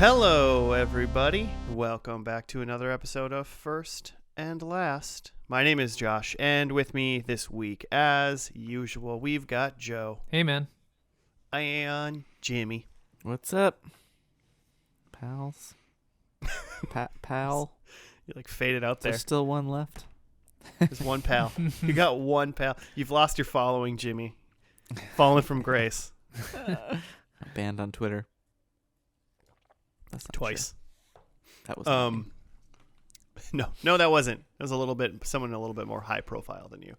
Hello, everybody. Welcome back to another episode of First and Last. My name is Josh, and with me this week, as usual, we've got Joe. Hey, man. And Jimmy. What's up, pals? Pal? You faded out there. There's still one left. There's one pal. You got one pal. You've lost your following, Jimmy. Fallen from grace. Banned on Twitter. That's not Twice. True. That was No, that wasn't. It was someone a little bit more high profile than you.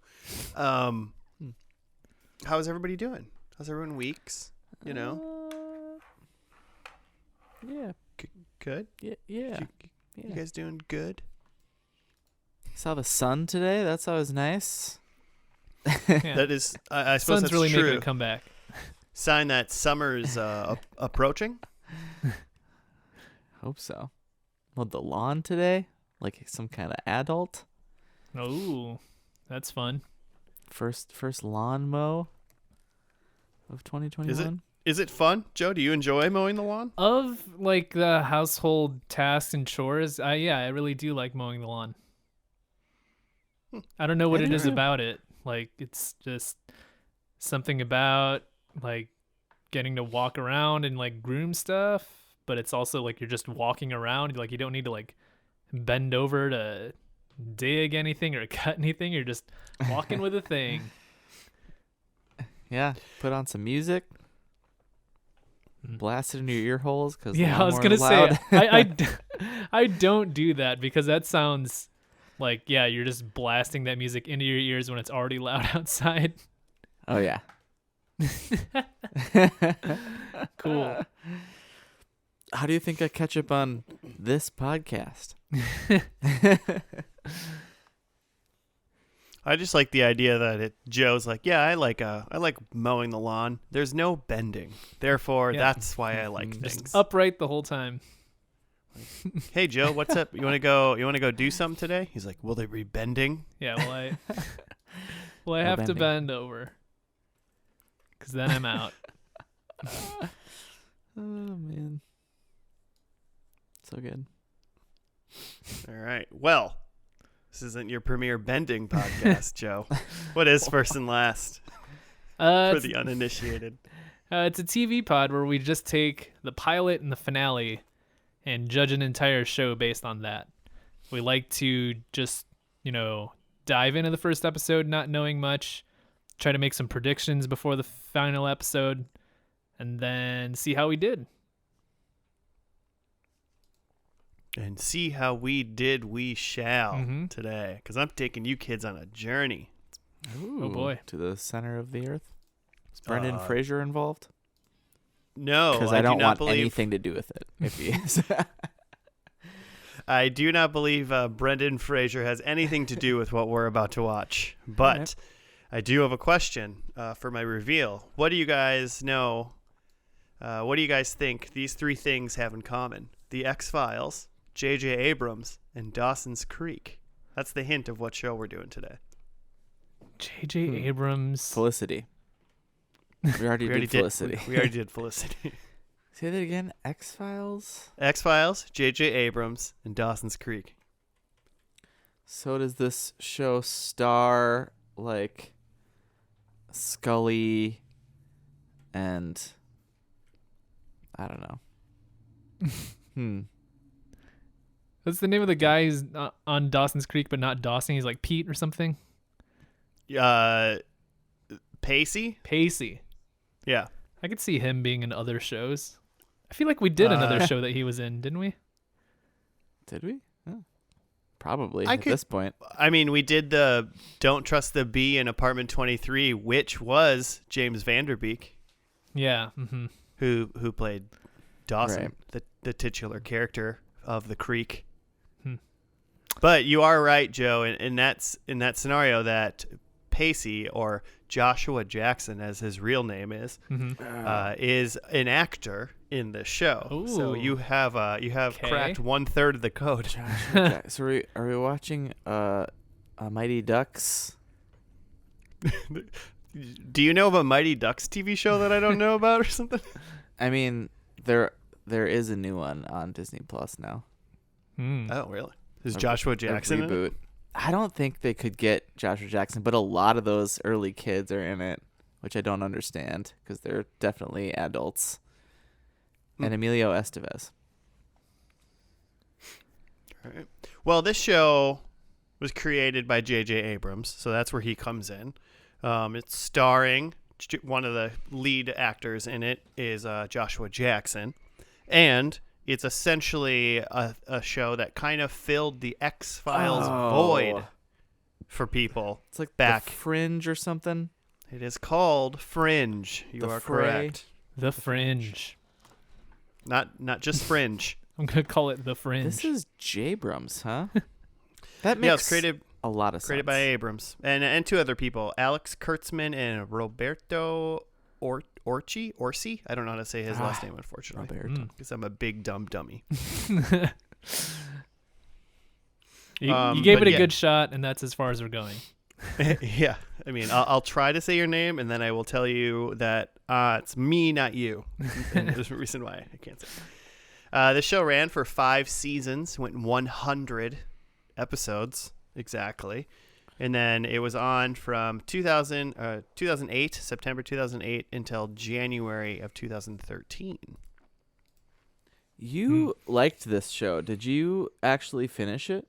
How's everybody doing? How's everyone weeks? You know? Yeah. Good? Yeah. You guys doing good? Saw the sun today. That's always nice. Yeah. That is, I suppose Sun's that's really true. making a comeback. Sign that summer's approaching. Hope so. Mowed the lawn today, like some kind of adult. Oh, that's fun. First lawn mow of 2021. Is it fun, Joe? Do you enjoy mowing the lawn? Of the household tasks and chores, I really do like mowing the lawn. I don't know what it is about it. It's just something about getting to walk around and groom stuff, but it's also you're just walking around. You don't need to bend over to dig anything or cut anything. You're just walking with a thing. Yeah. Put on some music. Blast it in your ear holes because I was gonna say I don't do that because that sounds you're just blasting that music into your ears when it's already loud outside. Oh yeah. Cool. How do you think I catch up on this podcast? I just like the idea that Joe's I like mowing the lawn. There's no bending, therefore that's why I like things. Just upright the whole time. Hey Joe, what's up? You want to go do something today? He's like, will there be bending? Yeah, well I have to bend over, because then I'm out. Oh man, so good. All right. Well, this isn't your premier bending podcast, Joe. What is First and Last for the uninitiated? It's a TV pod where we just take the pilot and the finale and judge an entire show based on that. We like to just, dive into the first episode not knowing much, try to make some predictions before the final episode, and then see how we did. And see how we did, we shall today. Because I'm taking you kids on a journey. Ooh, oh boy. To the center of the earth. Is Brendan Fraser involved? No, because I don't do not want anything to do with it. If he is. I do not believe Brendan Fraser has anything to do with what we're about to watch. But right. I do have a question for my reveal. What do you guys know? What do you guys think these three things have in common? The X-Files, J.J. Abrams, and Dawson's Creek. That's the hint of what show we're doing today. J.J. Abrams. Felicity. We already did Felicity. We already did Felicity. Say that again. X-Files? X-Files, J.J. Abrams, and Dawson's Creek. So does this show star Scully and I don't know. What's the name of the guy who's on Dawson's Creek but not Dawson? He's like Pete or something? Pacey? Pacey. Yeah. I could see him being in other shows. I feel like we did another show that he was in, didn't we? Did we? Oh. Probably at this point. I mean, we did the Don't Trust the Bee in Apartment 23, which was James Vanderbeek. Yeah. Mm-hmm. Who played Dawson, right. the titular character of the Creek. But you are right, Joe, in that scenario that Pacey, or Joshua Jackson as his real name is an actor in the show. Ooh. So you have cracked 1/3 of the code. So are we watching Mighty Ducks? Do you know of a Mighty Ducks TV show that I don't know about or something? I mean, they're there is a new one on Disney Plus now. Oh, really? Is A- Joshua A Jackson in it? reboot. I don't think they could get Joshua Jackson, but a lot of those early kids are in it, which I don't understand because they're definitely adults. And Emilio Estevez. All right. Well, this show was created by J.J. Abrams, so that's where he comes in. It's starring one of the lead actors in it is Joshua Jackson, and it's essentially a show that kind of filled the X-Files void for people. It's like back. The Fringe or something. It is called Fringe. You The are Fray. correct. The Fringe. Not just Fringe. I'm gonna call it the Fringe. This is J-Brums, huh? That Yeah, makes it's created a lot of created sense. by Abrams and two other people, Alex Kurtzman and Roberto Orci. I don't know how to say his last name, unfortunately, Roberto. because I'm a big dumb dummy. You gave but it a yeah. good shot, and that's as far as we're going. Yeah, I mean, I'll try to say your name, and then I will tell you that it's me, not you. And there's a reason why I can't say it. The show ran for 5 seasons, went 100 episodes exactly, and then it was on from 2008, September 2008, until January of 2013. You liked this show. Did you actually finish it?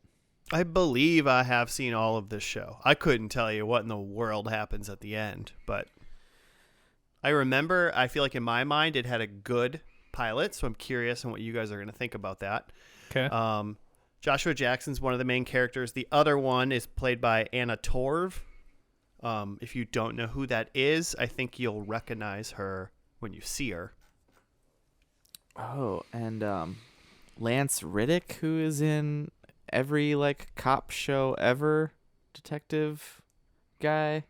I believe I have seen all of this show. I couldn't tell you what in the world happens at the end, but I remember, I feel like in my mind it had a good pilot, so I'm curious on what you guys are going to think about that. Okay. Joshua Jackson's one of the main characters. The other one is played by Anna Torv. If you don't know who that is, I think you'll recognize her when you see her. Oh, and Lance Riddick, who is in every cop show ever, detective guy,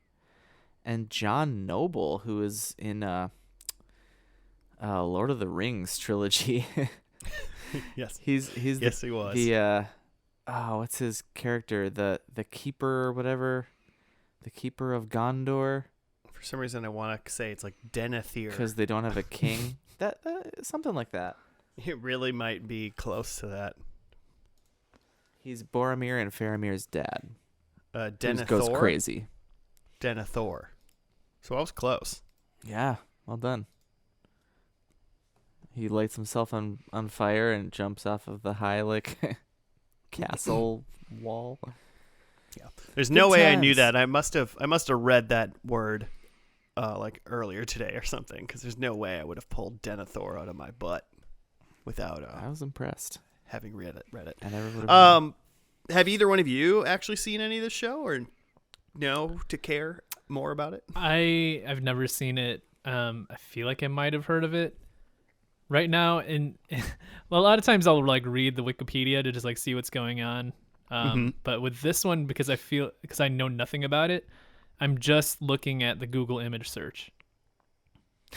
and John Noble, who is in Lord of the Rings trilogy. Yes. He's Yes, he was. the what's his character? The keeper or whatever, the keeper of Gondor. For some reason, I want to say it's like Denethor. Because they don't have a king. that something like that. It really might be close to that. He's Boromir and Faramir's dad. Who Denethor. goes crazy. Denethor. So I was close. Yeah, well done. He lights himself on fire and jumps off of the high castle wall. Yeah. There's no Good way I knew times. that. I must have read that word earlier today or something, because there's no way I would have pulled Denethor out of my butt without I was impressed. having read it. I never would have. Have either one of you actually seen any of this show or know to care more about it? I've never seen it. I feel like I might have heard of it. Right now, and a lot of times I'll read the Wikipedia to just see what's going on. But with this one, because I know nothing about it, I'm just looking at the Google image search,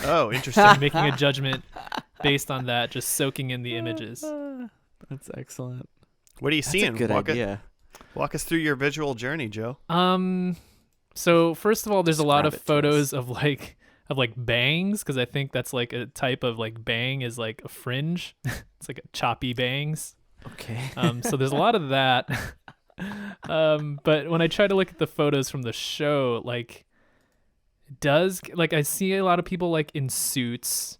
Oh, interesting. making a judgment based on that, just soaking in the images. That's excellent. What are you That's seeing? a good idea. Walk us through your visual journey, Joe. So first of all, there's a lot of Describe it to photos of bangs, because I think that's a type of bang is a fringe. It's a choppy bangs. Okay. So there's a lot of that. But when I try to look at the photos from the show, I see a lot of people in suits.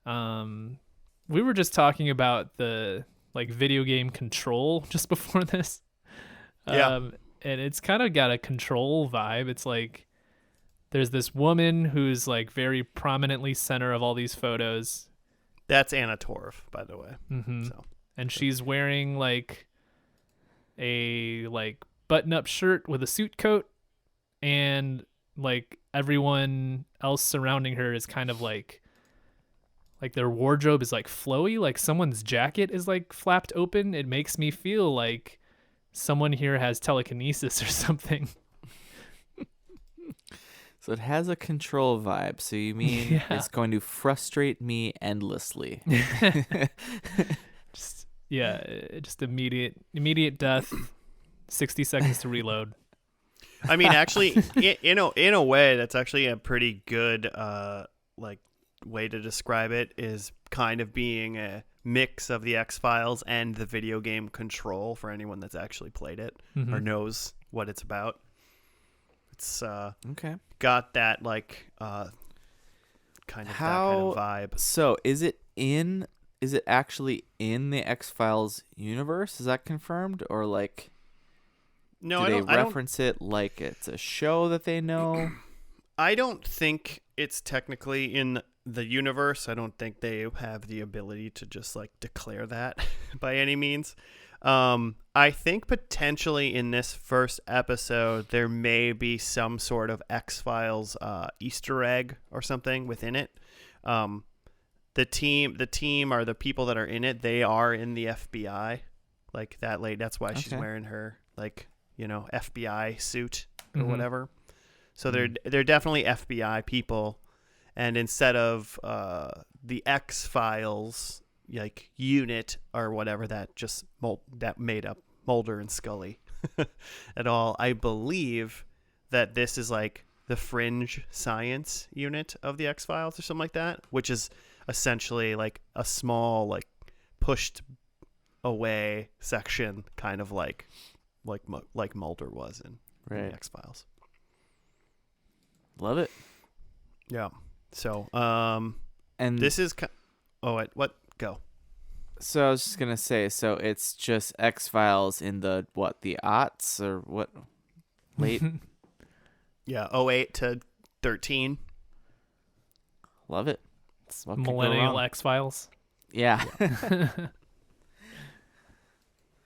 We were just talking about the video game Control just before this. Yeah. And it's kind of got a Control vibe. It's there's this woman who's very prominently center of all these photos. That's Anna Torv, by the way. Mm-hmm. So And she's wearing a button-up shirt with a suit coat, and everyone else surrounding her is kind of their wardrobe is flowy, someone's jacket is flapped open. It makes me feel like someone here has telekinesis or something. So it has a Control vibe. So you mean Yeah. it's going to frustrate me endlessly? Just immediate death. 60 seconds to reload. I mean, actually, in a way, that's actually a pretty good way to describe it, is kind of being a mix of the X-Files and the video game Control for anyone that's actually played it or knows what it's about. It's okay. got that like kind of that kind of vibe. So is it actually in the X-Files universe? Is that confirmed, or like No, do I they don't. I don't. reference it like it's a show that they know? I don't think it's technically in the universe. I don't think they have the ability to just like declare that by any means. I think potentially in this first episode there may be some sort of X-Files Easter egg or something within it. The team or the people that are in it, they are in the FBI. Like that lady, that's why she's wearing her like, FBI suit or whatever. So they're definitely FBI people, and instead of the X-Files like unit or whatever that just that made up Mulder and Scully at all, I believe that this is like the Fringe science unit of the X-Files or something like that, which is essentially like a small like pushed away section, kind of like Mulder was in the X-Files. Love it. Yeah. So, and this is what go. So I was just gonna say, so it's just X-Files in the aughts or what? Late. Yeah, 08 to 13. Love it. It's millennial X-Files. Yeah.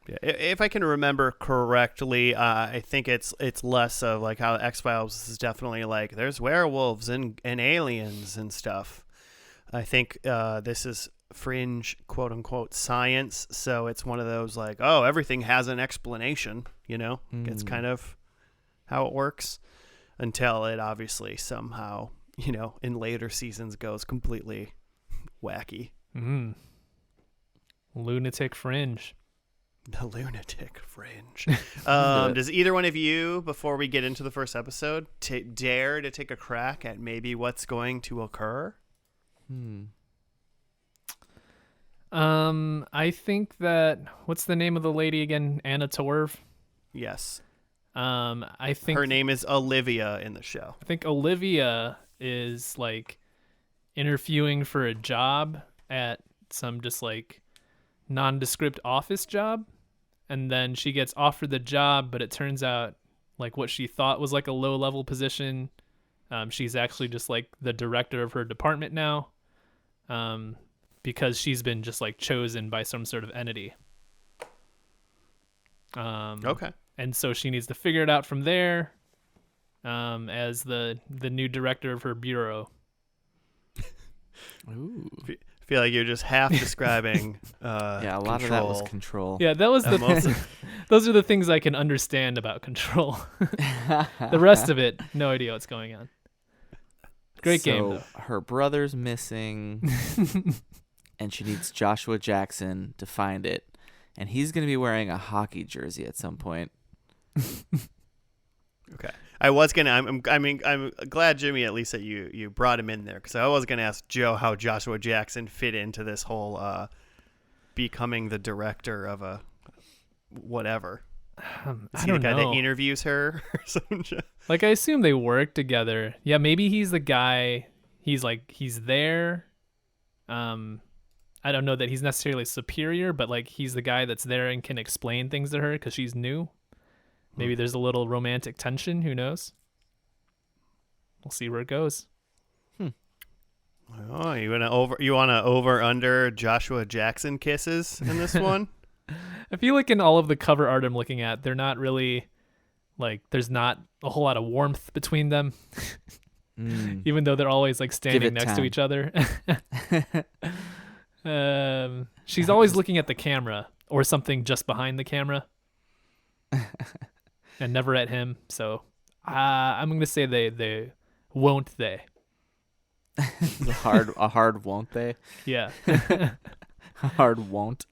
Yeah, if I can remember correctly, I think it's less of like how X-Files is definitely like there's werewolves and aliens and stuff. I think this is Fringe, quote unquote, science. So it's one of those like, oh, everything has an explanation. It's kind of how it works until it obviously somehow, in later seasons goes completely wacky. Lunatic Fringe. The Lunatic Fringe. Does either one of you, before we get into the first episode, dare to take a crack at maybe what's going to occur? I think that what's the name of the lady again? Anna Torv. Yes. I think her name is Olivia in the show. I think Olivia is like interviewing for a job at some just like nondescript office job, and then she gets offered the job, but it turns out like what she thought was like a low level position, she's actually just like the director of her department now, because she's been just like chosen by some sort of entity. Okay. And so she needs to figure it out from there, as the new director of her bureau. Ooh. I feel like you're just half describing yeah, a lot of that was Control. Yeah, that was those are the things I can understand about Control. The rest of it, no idea what's going on. Great game, though. Her brother's missing, and she needs Joshua Jackson to find it, and he's going to be wearing a hockey jersey at some point. Okay. I'm glad, Jimmy, at least that you brought him in there, because I was gonna ask Joe how Joshua Jackson fit into this whole becoming the director of a whatever. Is he the guy that interviews her or something? Like, I assume they work together. Yeah, maybe he's the guy. He's there. I don't know that he's necessarily superior, but like he's the guy that's there and can explain things to her because she's new. Maybe there's a little romantic tension. Who knows? We'll see where it goes. Oh, you wanna over under Joshua Jackson kisses in this one? I feel like in all of the cover art I'm looking at, they're not really like there's not a whole lot of warmth between them. Even though they're always like standing next to each other. She's always looking at the camera or something just behind the camera. And never at him, so I'm gonna say they won't they. A hard won't they? Yeah. A hard won't.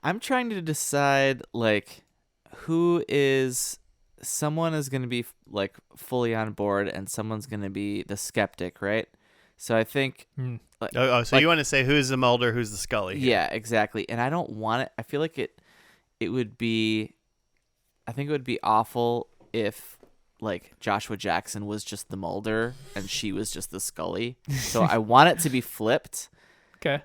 I'm trying to decide like someone is gonna be like fully on board and someone's gonna be the skeptic, right? So I think. So you want to say who's the Mulder, who's the Scully? Here. Yeah, exactly. And I don't want it. I feel like it would be. I think it would be awful if like Joshua Jackson was just the Mulder and she was just the Scully. So I want it to be flipped. Okay.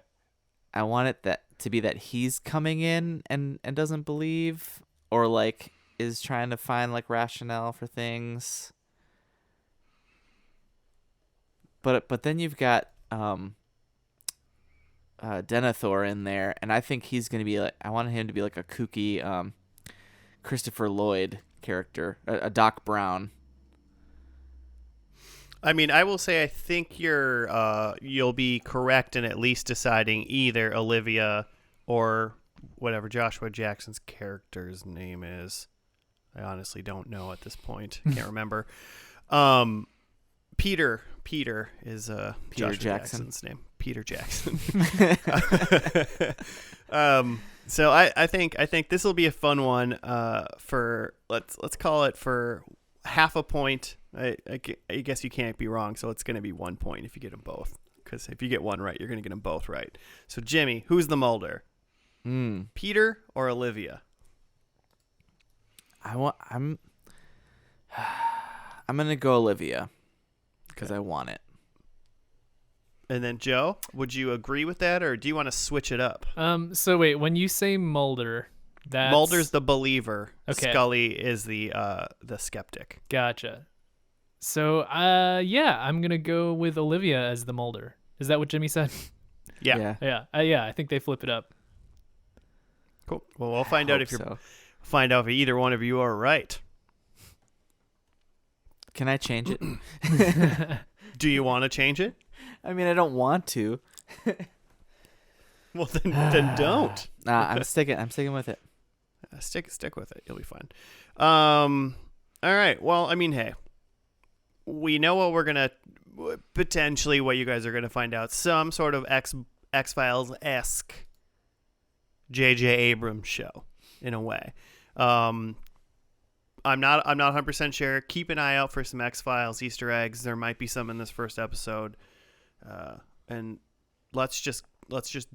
I want it to be that he's coming in and doesn't believe, or like is trying to find like rationale for things. But then you've got Denethor in there, and I think he's gonna be like, I want him to be like a kooky Christopher Lloyd character, a Doc Brown. I mean, I will say I think you'll be correct in at least deciding either Olivia or whatever Joshua Jackson's character's name is. I honestly don't know at this point. Can't remember. Peter is Joshua Jackson's name. Peter Jackson. So I think this will be a fun one. For let's call it for half a point. I guess you can't be wrong, so it's going to be 1 point if you get them both. Because if you get one right, you're going to get them both right. So Jimmy, who's the Mulder? Peter or Olivia? I'm gonna go Olivia because I want it. And then Joe, would you agree with that, or do you want to switch it up? So wait, when you say Mulder, that's... Mulder's the believer. Okay. Scully is the skeptic. Gotcha. So yeah, I'm gonna go with Olivia as the Mulder. Is that what Jimmy said? Yeah. Yeah. I think they flip it up. Cool. Well, we'll find out if either one of you are right. Can I change it? Do you want to change it? I mean, I don't want to. Well, then don't. Nah, I'm sticking with it. Stick with it. You'll be fine. All right. Well, I mean, hey, we know what we're gonna potentially what you guys are gonna find out. Some sort of X-Files-esque J.J. Abrams show in a way. I'm not 100% sure. Keep an eye out for some X-Files Easter eggs. There might be some in this first episode. And let's just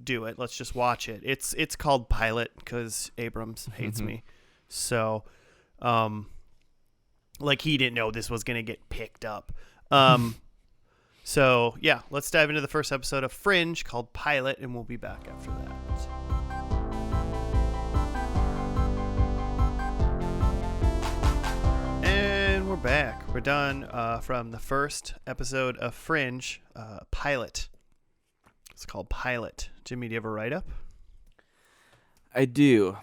do it. Let's just watch it. It's called Pilot because Abrams hates me. So, like he didn't know this was going to get picked up. So yeah, let's dive into the first episode of Fringe called Pilot, and we'll be back after that. And we're back. We're done from the first episode of Fringe, Pilot. It's called Pilot. Jimmy, do you have a write-up? I do.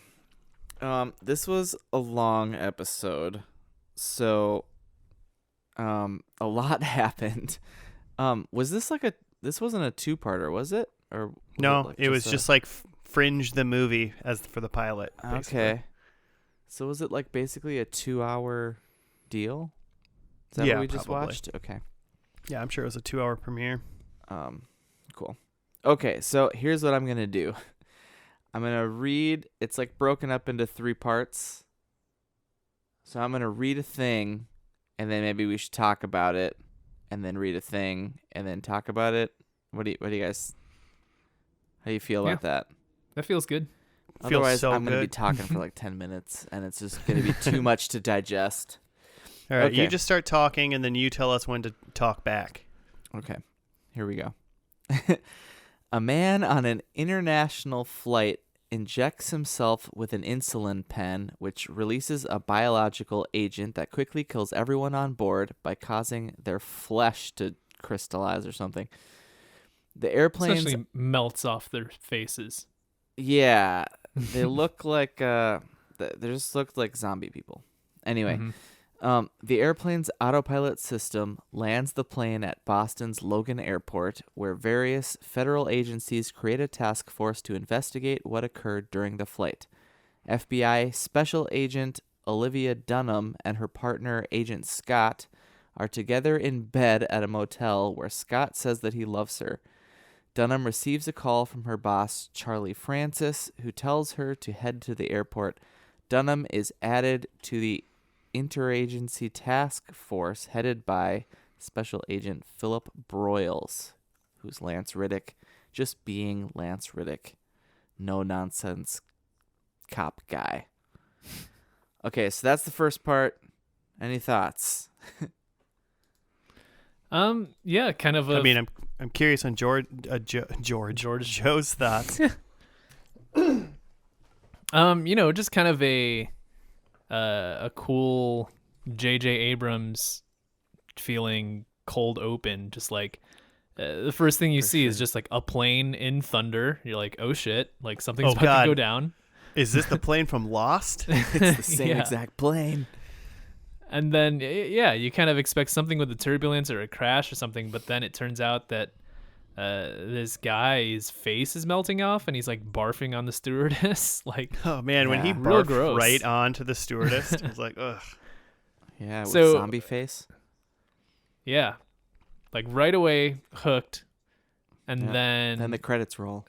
This was a long episode, so a lot happened. Was this like this wasn't a two-parter, was it? Or was no, it was just like Fringe the movie as for the pilot. Basically. Okay. So was it like basically a 2-hour deal? Is that yeah, what we just probably. watched? Okay. Yeah, I'm sure it was a 2-hour premiere. Cool. Okay, so here's what I'm going to do. I'm going to read, it's like broken up into 3 parts. So I'm going to read a thing, and then maybe we should talk about it, and then read a thing, and then talk about it. What do you guys, how do you feel about that? That feels good. Otherwise, so I'm going to be good. talking for like 10 minutes, and it's just going to be too much to digest. All right, Okay. you just start talking, and then you tell us when to talk back. Okay, here we go. A man on an international flight injects himself with an insulin pen, which releases a biological agent that quickly kills everyone on board by causing their flesh to crystallize or something. The airplanes... Essentially melts off their faces. Yeah, they look like... they just look like zombie people. Anyway... The airplane's autopilot system lands the plane at Boston's Logan Airport, where various federal agencies create a task force to investigate what occurred during the flight. FBI Special Agent Olivia Dunham and her partner, Agent Scott, are together in bed at a motel where Scott says that he loves her. Dunham receives a call from her boss, Charlie Francis, who tells her to head to the airport. Dunham is added to the interagency task force headed by Special Agent Philip Broyles. who's Lance Riddick, just being Lance Riddick. No nonsense cop guy. Okay, so that's the first part. Any thoughts? Yeah, kind of. I mean, I'm curious on Joe's thoughts. Just kind of a cool J.J. Abrams feeling cold open. Just like the first thing you see is just like a plane in thunder. You're like, oh shit, like something's about to go down. Is this the plane from Lost? It's the same exact plane. And then, yeah, you kind of expect something with a turbulence or a crash or something, but then it turns out that this guy's face is melting off and he's like barfing on the stewardess. Like, oh man, when he real barfed gross. right onto the stewardess, I was like, ugh. Yeah, with So- zombie face. Yeah, like right away hooked, and Yeah. then Then the credits roll.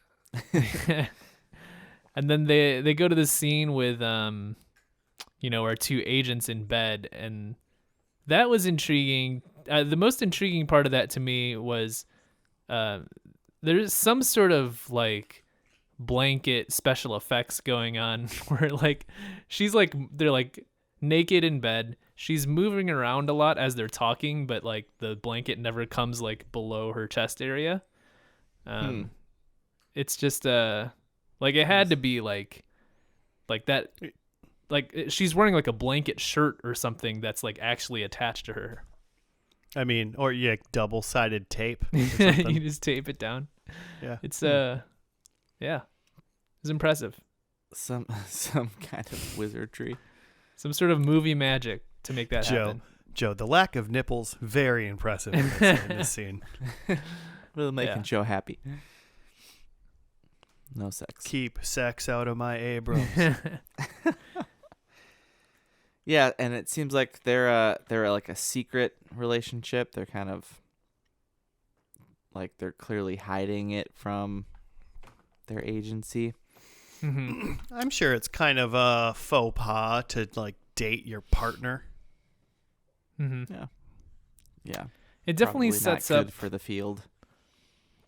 and then they go to the scene with our two agents in bed, and that was intriguing. The most intriguing part of that to me was there's some sort of like blanket special effects going on where like they're like naked in bed. She's moving around a lot as they're talking, but like the blanket never comes like below her chest area. It's just like it had to be like that, like she's wearing like a blanket shirt or something that's like actually attached to her. I mean, or double-sided tape. Or You something. just tape it down. Yeah. It's it's impressive. Some kind of wizardry. Some sort of movie magic to make that happen. Joe, the lack of nipples, very impressive in this scene. Really making Yeah. Joe happy. No sex. Keep sex out of my Abrams. Yeah, and it seems like they're like a secret relationship. They're kind of like they're clearly hiding it from their agency. Mhm. I'm sure it's kind of a faux pas to like date your partner. Mhm. Yeah. It definitely Probably sets not up good for the field.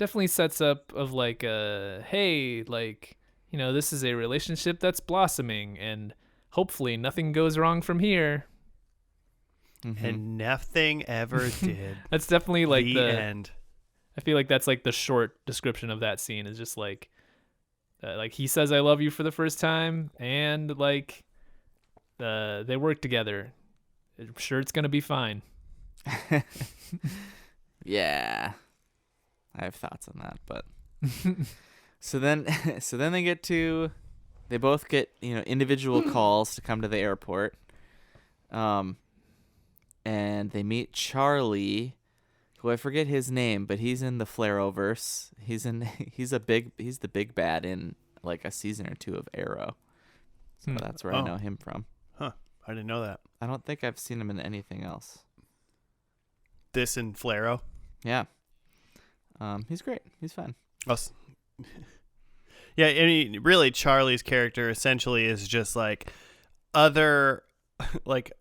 of like hey, like, this is a relationship that's blossoming and hopefully nothing goes wrong from here. Mhm. And nothing ever did. That's definitely like the end. I feel like that's like the short description of that scene is just like he says I love you for the first time, and like they work together. I'm sure it's going to be fine. Yeah. I have thoughts on that, but so then they both get, individual calls to come to the airport. And they meet Charlie, who I forget his name, but he's in the Flareoverse. He's the big bad in like a season or two of Arrow. So that's where I know him from. Huh. I didn't know that. I don't think I've seen him in anything else. This and Flaro. Yeah. He's great. He's fun. Yeah, I mean, really, Charlie's character essentially is just like other, like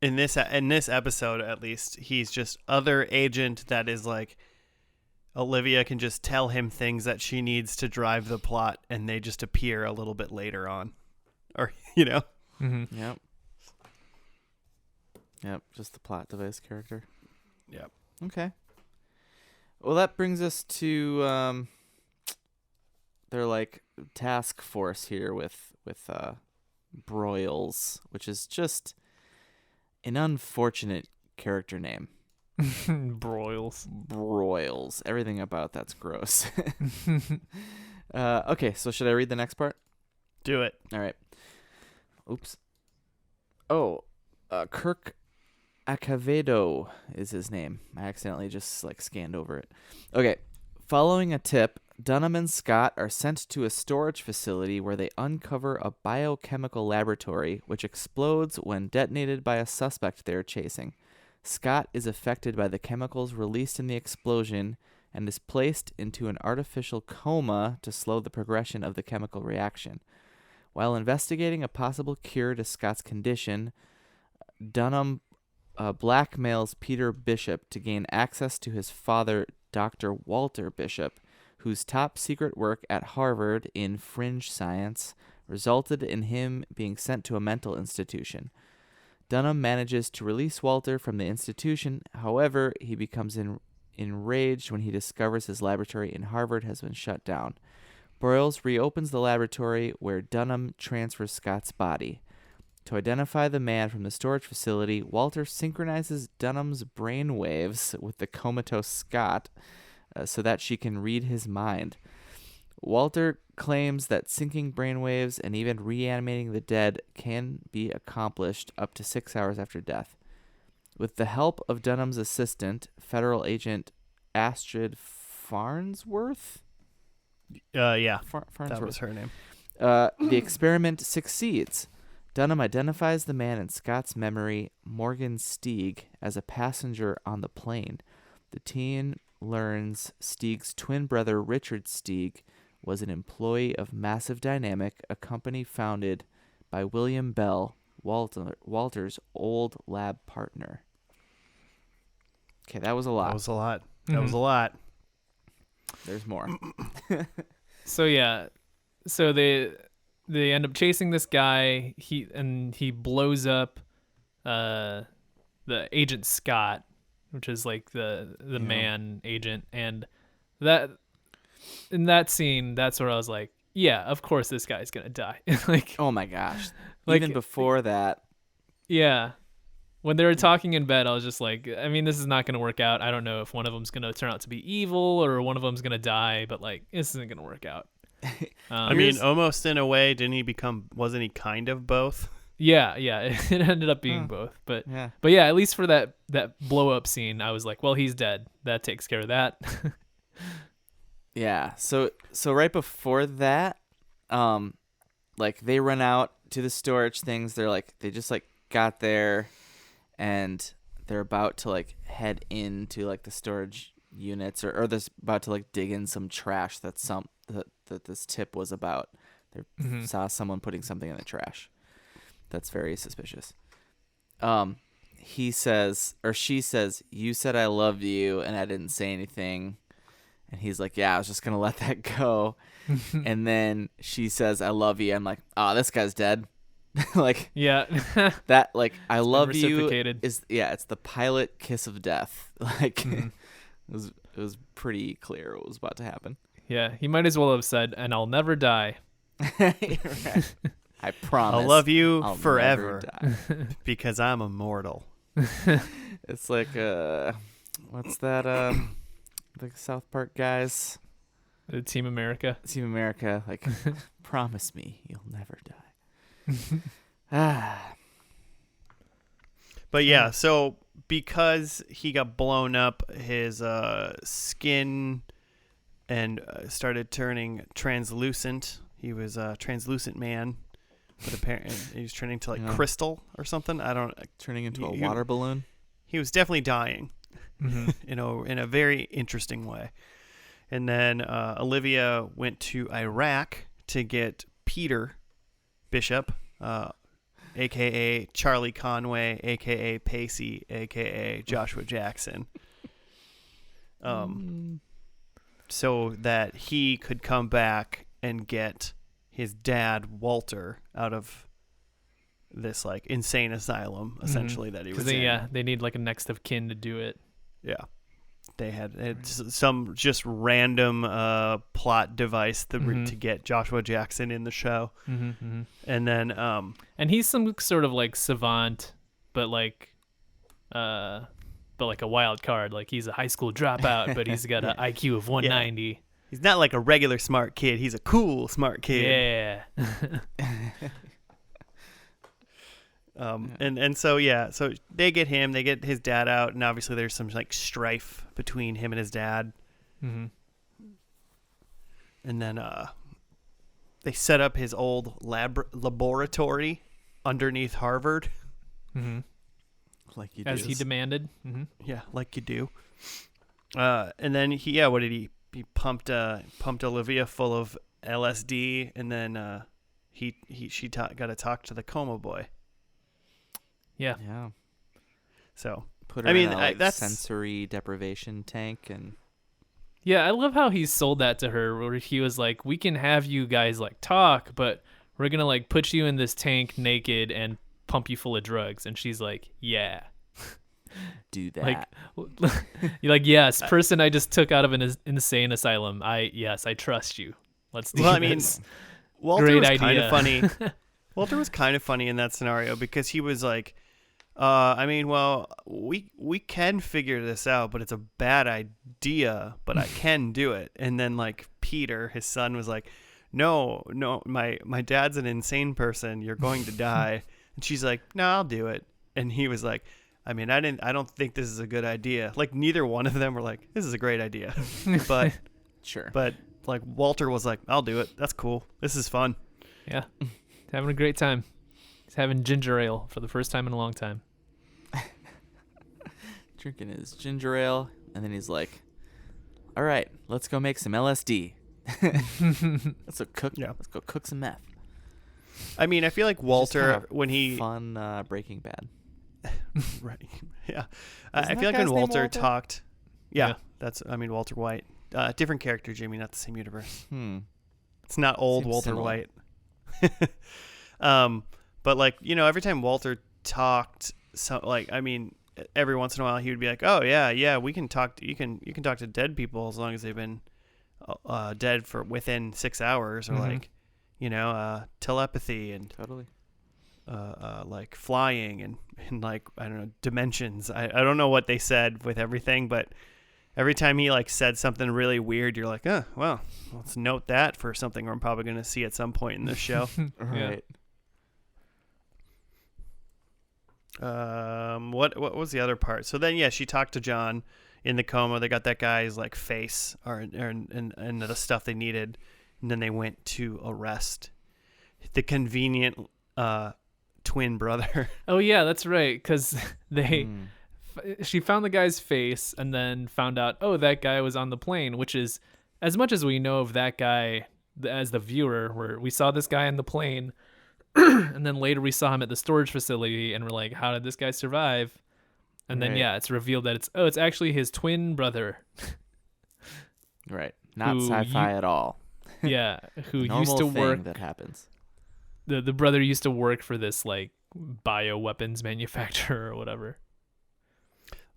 in this episode at least, he's just other agent that is like Olivia can just tell him things that she needs to drive the plot, and they just appear a little bit later on, or Mm-hmm. Yep. Just the plot device character. Yep. Okay. Well, that brings us to their like task force here with Broyles, which is just an unfortunate character name. Broyles. Everything about that's gross. Okay, so should I read the next part? Do it. All right. Oops. Oh, Kirk Acevedo is his name. I accidentally just scanned over it. Okay. Following a tip, Dunham and Scott are sent to a storage facility where they uncover a biochemical laboratory which explodes when detonated by a suspect they are chasing. Scott is affected by the chemicals released in the explosion and is placed into an artificial coma to slow the progression of the chemical reaction. While investigating a possible cure to Scott's condition, Dunham blackmails Peter Bishop to gain access to his father, Dr. Walter Bishop, whose top secret work at Harvard in fringe science resulted in him being sent to a mental institution. Dunham manages to release Walter from the institution. However, he becomes enraged when he discovers his laboratory in Harvard has been shut down. Broyles reopens the laboratory where Dunham transfers Scott's body. To identify the man from the storage facility, Walter synchronizes Dunham's brain waves with the comatose Scott so that she can read his mind. Walter claims that syncing brainwaves and even reanimating the dead can be accomplished up to 6 hours after death. With the help of Dunham's assistant, federal agent Astrid Farnsworth? Yeah, Farnsworth. that was her name. The experiment succeeds. Dunham identifies the man in Scott's memory, Morgan Steig, as a passenger on the plane. The teen learns Steig's twin brother, Richard Steig, was an employee of Massive Dynamic, a company founded by William Bell, Walter's old lab partner. Okay, that was a lot. That was a lot. That was a lot. There's more. So yeah, so they end up chasing this guy. He blows up the agent Scott, which is like the man agent, and that in that scene, that's where I was like, yeah, of course this guy's gonna die. Like, oh my gosh! Like, even before that, yeah. When they were talking in bed, I was just like, I mean, this is not gonna work out. I don't know if one of them's gonna turn out to be evil or one of them's gonna die, but like, this isn't gonna work out. I mean, almost in a way, wasn't he kind of both? Yeah, it ended up being both, but yeah, at least for that blow up scene, I was like, well, he's dead. That takes care of that. Yeah. So right before that, like they run out to the storage things. They just like got there, and they're about to like head into like the storage units, or they're about to like dig in some trash that this tip was about. They saw someone putting something in the trash. That's very suspicious. He says, or she says, "You said I loved you, and I didn't say anything." And he's like, "Yeah, I was just gonna let that go." And then she says, "I love you." I'm like, "Oh, this guy's dead." Like, yeah, that like I love you reciprocated. it's the pilot kiss of death. Like, it was pretty clear what was about to happen. Yeah, he might as well have said, "And I'll never die." Right. I promise. I'll love you I'll forever never die. because I'm immortal. It's like what's that the South Park guys? Team America. Team America, like, promise me you'll never die. But yeah, so because he got blown up, his skin and started turning translucent. He was a translucent man, but apparently he was turning to like crystal or something. I don't. Turning into a water balloon. He was definitely dying, in a very interesting way. And then Olivia went to Iraq to get Peter Bishop, a.k.a. Charlie Conway, a.k.a. Pacey, a.k.a. Joshua Jackson, so that he could come back and get his dad, Walter, out of this like insane asylum, essentially, that he was in. Yeah, they need like a next of kin to do it. Yeah. They had some just random plot device to get Joshua Jackson in the show. And then and he's some sort of like savant, but like a wild card. Like, he's a high school dropout, but he's got an IQ of 190. Yeah. He's not like a regular smart kid. He's a cool smart kid. Yeah. And so so they get him, they get his dad out, and obviously there's some like strife between him and his dad. And then they set up his old laboratory underneath Harvard. Like you as do. he demanded. Yeah, like you do. And then what did he pumped Olivia full of LSD, and then she got to talk to the coma boy. Yeah. So Put her I mean, in a like, that's sensory deprivation tank, and Yeah, I love how he sold that to her, where he was like, "We can have you guys like talk, but we're gonna like put you in this tank naked and pump you full of drugs." And she's like, "Yeah." do Like, that. you're like, "Yes, person I just took out of an insane asylum. I trust you. Let's do well, I mean, this." Walter Great was idea. kind of funny. Walter was kind of funny in that scenario because he was like, I mean, well, we can figure this out, but it's a bad idea, but I can do it. And then like Peter, his son, was like, no, my dad's an insane person. You're going to die. And she's like, no, I'll do it. And he was like, I mean, I don't think this is a good idea. Like neither one of them were like, this is a great idea. But Sure. but like Walter was like, I'll do it. That's cool. This is fun. Yeah, he's having a great time. He's having ginger ale for the first time in a long time. Drinking his ginger ale, and then he's like, all right, let's go make some LSD. Let's go cook some meth. I mean, I feel like Just Walter, kind of when he fun Breaking Bad. right, yeah, Isn't I that feel like guy's when name Walter Walter? talked, yeah, Yeah. that's Walter White, different character, Jimmy, not the same universe. It's not old Seems Walter similar. White. But like every time Walter talked, so like I mean, every once in a while he would be like, oh yeah, we can talk. You can talk to dead people as long as they've been dead for within 6 hours, or like telepathy and Totally. like flying and like I don't know, dimensions. I don't know what they said with everything, but every time he like said something really weird, you're like, well, let's note that for something I'm probably going to see at some point in this show. Right. What was the other part? So then she talked to John in the coma. They got that guy's like face and the stuff they needed, and then they went to arrest the convenient twin brother. Oh yeah, that's right. Because she found the guy's face and then found out, oh, that guy was on the plane. Which is, as much as we know of that guy as the viewer, where we saw this guy on the plane, and then later we saw him at the storage facility, and we're like, how did this guy survive? And then Right. it's revealed that it's actually his twin brother. Right. Not Who sci-fi at all. Yeah, who Normal used to thing work. that happens. The brother used to work for this like bioweapons manufacturer or whatever.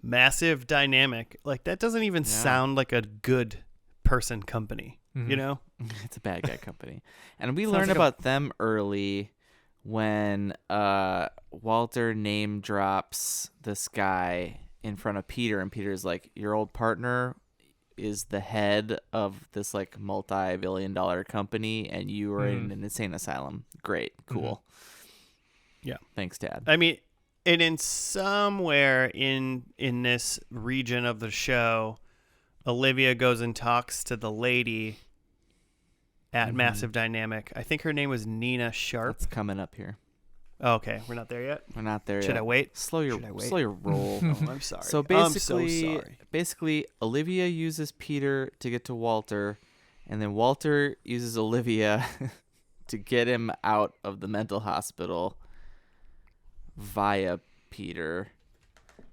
Massive Dynamic. Like that doesn't even sound like a good person company, It's a bad guy company. And we Sounds learned like about them early when Walter name drops this guy in front of Peter, and Peter's like, your old partner is the head of this like multi-billion-dollar company, and you are in an insane asylum. Great. Cool. Yeah. Thanks, Dad. I mean, and in somewhere in this region of the show, Olivia goes and talks to the lady at Massive Dynamic. I think her name was Nina Sharp. It's coming up here. Oh, okay, we're not there yet. We're not there Should yet. I wait? Slow your roll. Oh, I'm sorry. So I'm so sorry. basically, Olivia uses Peter to get to Walter, and then Walter uses Olivia to get him out of the mental hospital via Peter.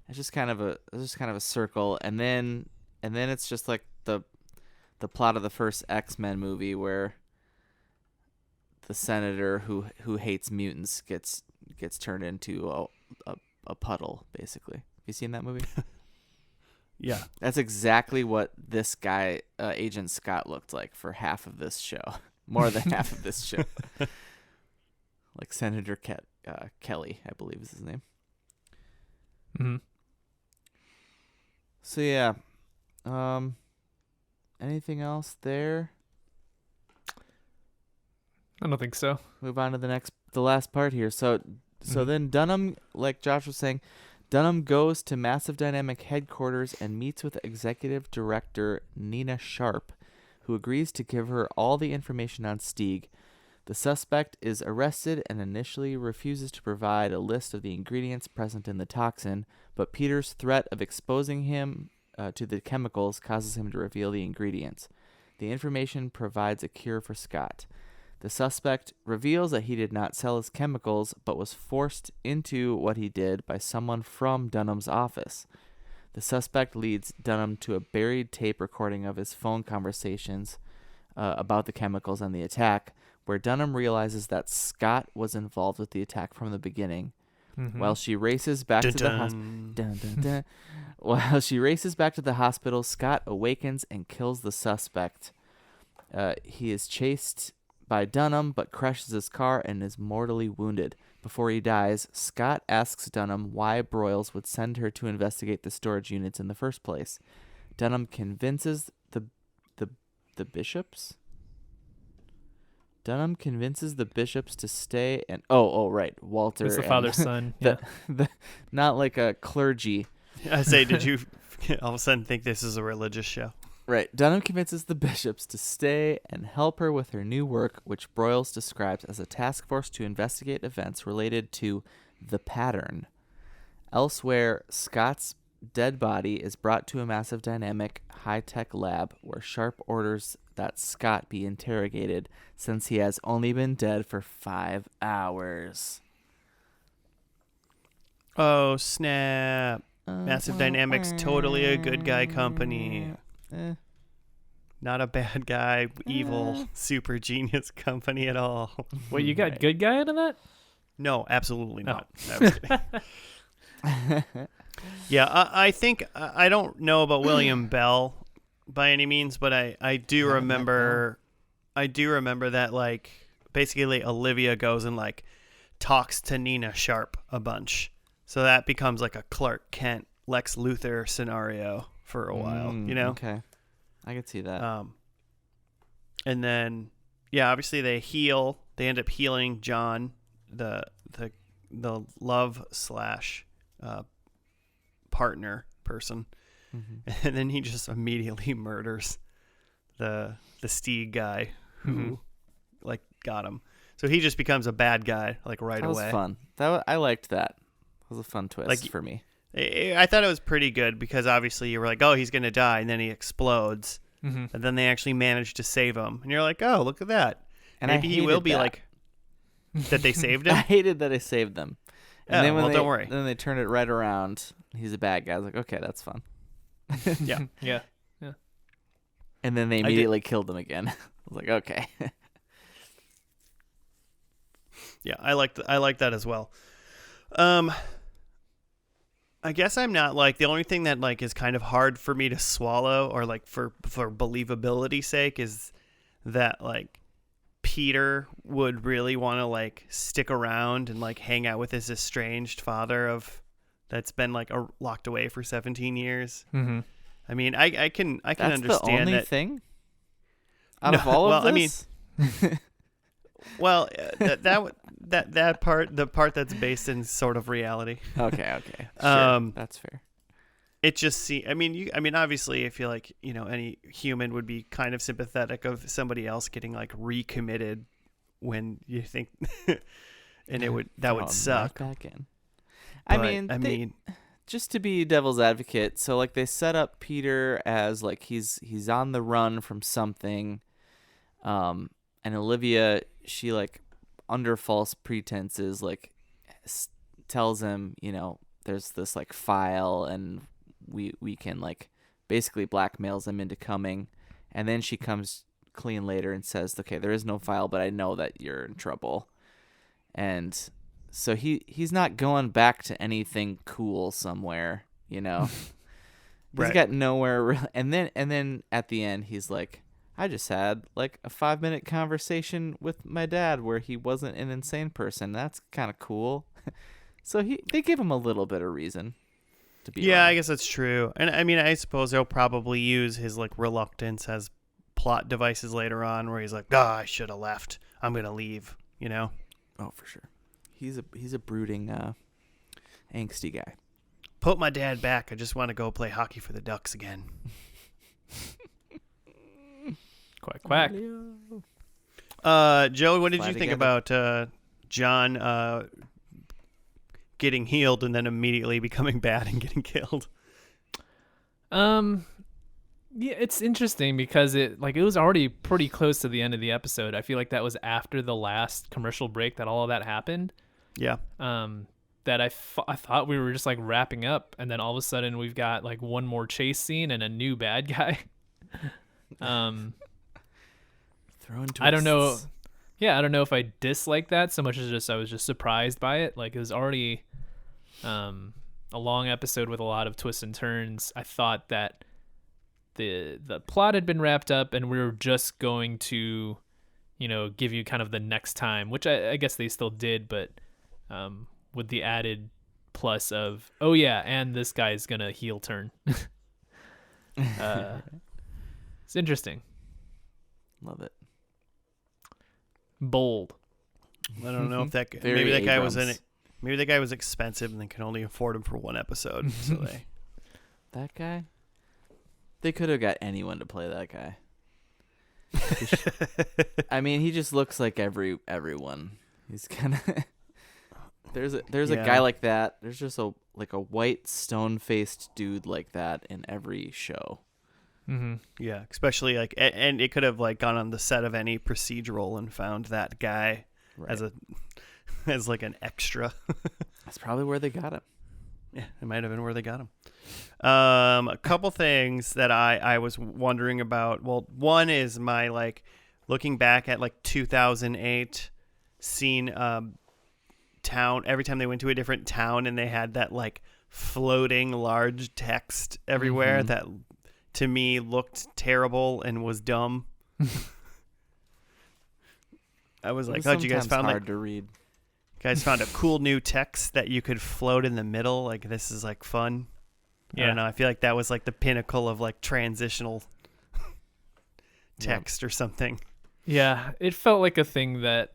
It's just kind of a circle, and then it's just like the plot of the first X-Men movie where the senator who hates mutants gets turned into a puddle, basically. Have you seen that movie? Yeah. That's exactly what this guy, Agent Scott, looked like for half of this show. More than half of this show. Like Senator Kelly, I believe is his name. Mm-hmm. So yeah. Anything else there? I don't think so. Move on to the last part here. So then Dunham, like Josh was saying, Dunham goes to Massive Dynamic headquarters and meets with executive director Nina Sharp, who agrees to give her all the information on Stieg. The suspect is arrested and initially refuses to provide a list of the ingredients present in the toxin, but Peter's threat of exposing him to the chemicals causes him to reveal the ingredients. The information provides a cure for Scott. The suspect reveals that he did not sell his chemicals, but was forced into what he did by someone from Dunham's office. The suspect leads Dunham to a buried tape recording of his phone conversations about the chemicals and the attack, where Dunham realizes that Scott was involved with the attack from the beginning. While she races back to the hospital, while she races back to the hospital, Scott awakens and kills the suspect. He is chased by Dunham, but crashes his car and is mortally wounded. Before he dies, Scott asks Dunham why Broyles would send her to investigate the storage units in the first place. Dunham convinces the bishops. Dunham convinces the bishops to stay and right, Walter. It's the father's son. The, not like a clergy. I say, did you all of a sudden think this is a religious show? Right. Dunham convinces the bishops to stay and help her with her new work, which Broyles describes as a task force to investigate events related to the pattern. Elsewhere, Scott's dead body is brought to a massive dynamic high-tech lab where Sharp orders that Scott be interrogated since he has only been dead for 5 hours. Oh, snap. Massive Dynamics, totally a good guy company. Not a bad guy, evil, super genius company at all. Wait, you got good guy out of that? No, absolutely not. I was kidding. Yeah, I think, I don't know about William Bell by any means, but I do remember that, like, basically Olivia goes and, like, talks to Nina Sharp a bunch. So that becomes like a Clark Kent, Lex Luthor scenario for a while, you know? Okay. I could see that. And then, yeah, obviously they heal. They end up healing John, the love / partner person. And then he just immediately murders the Stieg guy who like got him. So he just becomes a bad guy like right away. That was fun. I liked that. It was a fun twist for me. I thought it was pretty good because obviously you were like, oh, he's going to die, and then he explodes. And then they actually managed to save him. And you're like, oh, look at that. And maybe he will be that. Like, that they saved him? I hated that I saved them. And then don't worry. Then they turned it right around. He's a bad guy. I was like, okay, that's fun. Yeah. And then they immediately killed him again. I was like, okay. Yeah, I like that as well. I guess I'm not like, the only thing that like is kind of hard for me to swallow or like for believability's sake is that like Peter would really want to like stick around and like hang out with his estranged father that's been like locked away for 17 years. I mean, I can understand that. That's the only thing out of all of this? I mean, well, that part, the part that's based in sort of reality. Okay. Sure. That's fair. It just I mean, obviously, I feel like, you know, any human would be kind of sympathetic of somebody else getting like recommitted when you think, and that would suck. Back in. I mean, just to be devil's advocate, so like they set up Peter as like he's on the run from something, and Olivia, she like under false pretenses like tells him, you know, there's this like file and we can like basically blackmails him into coming, and then she comes clean later and says, okay, there is no file, but I know that you're in trouble. And so he's not going back to anything cool somewhere, you know. He's got nowhere and then at the end he's like, I just had like a 5-minute conversation with my dad where he wasn't an insane person. That's kind of cool. So they give him a little bit of reason to be wrong. I guess that's true. And I mean, I suppose they'll probably use his like reluctance as plot devices later on where he's like, I should have left. I'm going to leave, you know? Oh, for sure. He's a brooding, angsty guy. Put my dad back. I just want to go play hockey for the Ducks again. Quack. Joe, what did you think about John getting healed and then immediately becoming bad and getting killed? Yeah, it's interesting because it was already pretty close to the end of the episode. I feel like that was after the last commercial break that all of that happened. Yeah. That I thought we were just like wrapping up, and then all of a sudden we've got like one more chase scene and a new bad guy. Throwing twists. I don't know. Yeah, I don't know if I dislike that so much as just I was just surprised by it. Like it was already a long episode with a lot of twists and turns. I thought that the plot had been wrapped up and we were just going to, give you kind of the next time, which I guess they still did, but with the added plus of, oh yeah, and this guy's gonna heel turn. It's interesting. Love it. Bold. I don't know if that Very maybe that guy Abrams. was in it. Maybe that guy was expensive and they can only afford him for one episode. So they That guy? They could have got anyone to play that guy. I mean, he just looks like everyone. He's kind of There's a Yeah. guy like that. There's just a white stone-faced dude like that in every show. Mm-hmm. yeah, especially like and it could have like gone on the set of any procedural and found that guy Right. as like an extra. That's probably where they got him. Yeah, it might have been where they got him. A couple things that I was wondering about. Well, one is my like looking back at like 2008, seeing town every time they went to a different town and they had that like floating large text everywhere that to me looked terrible and was dumb. I was like, "Oh, you guys found hard like to read." you guys found a cool new text that you could float in the middle. Like this is like fun." I Yeah. don't know. I feel like that was like the pinnacle of like transitional text or something. Yeah, it felt like a thing that,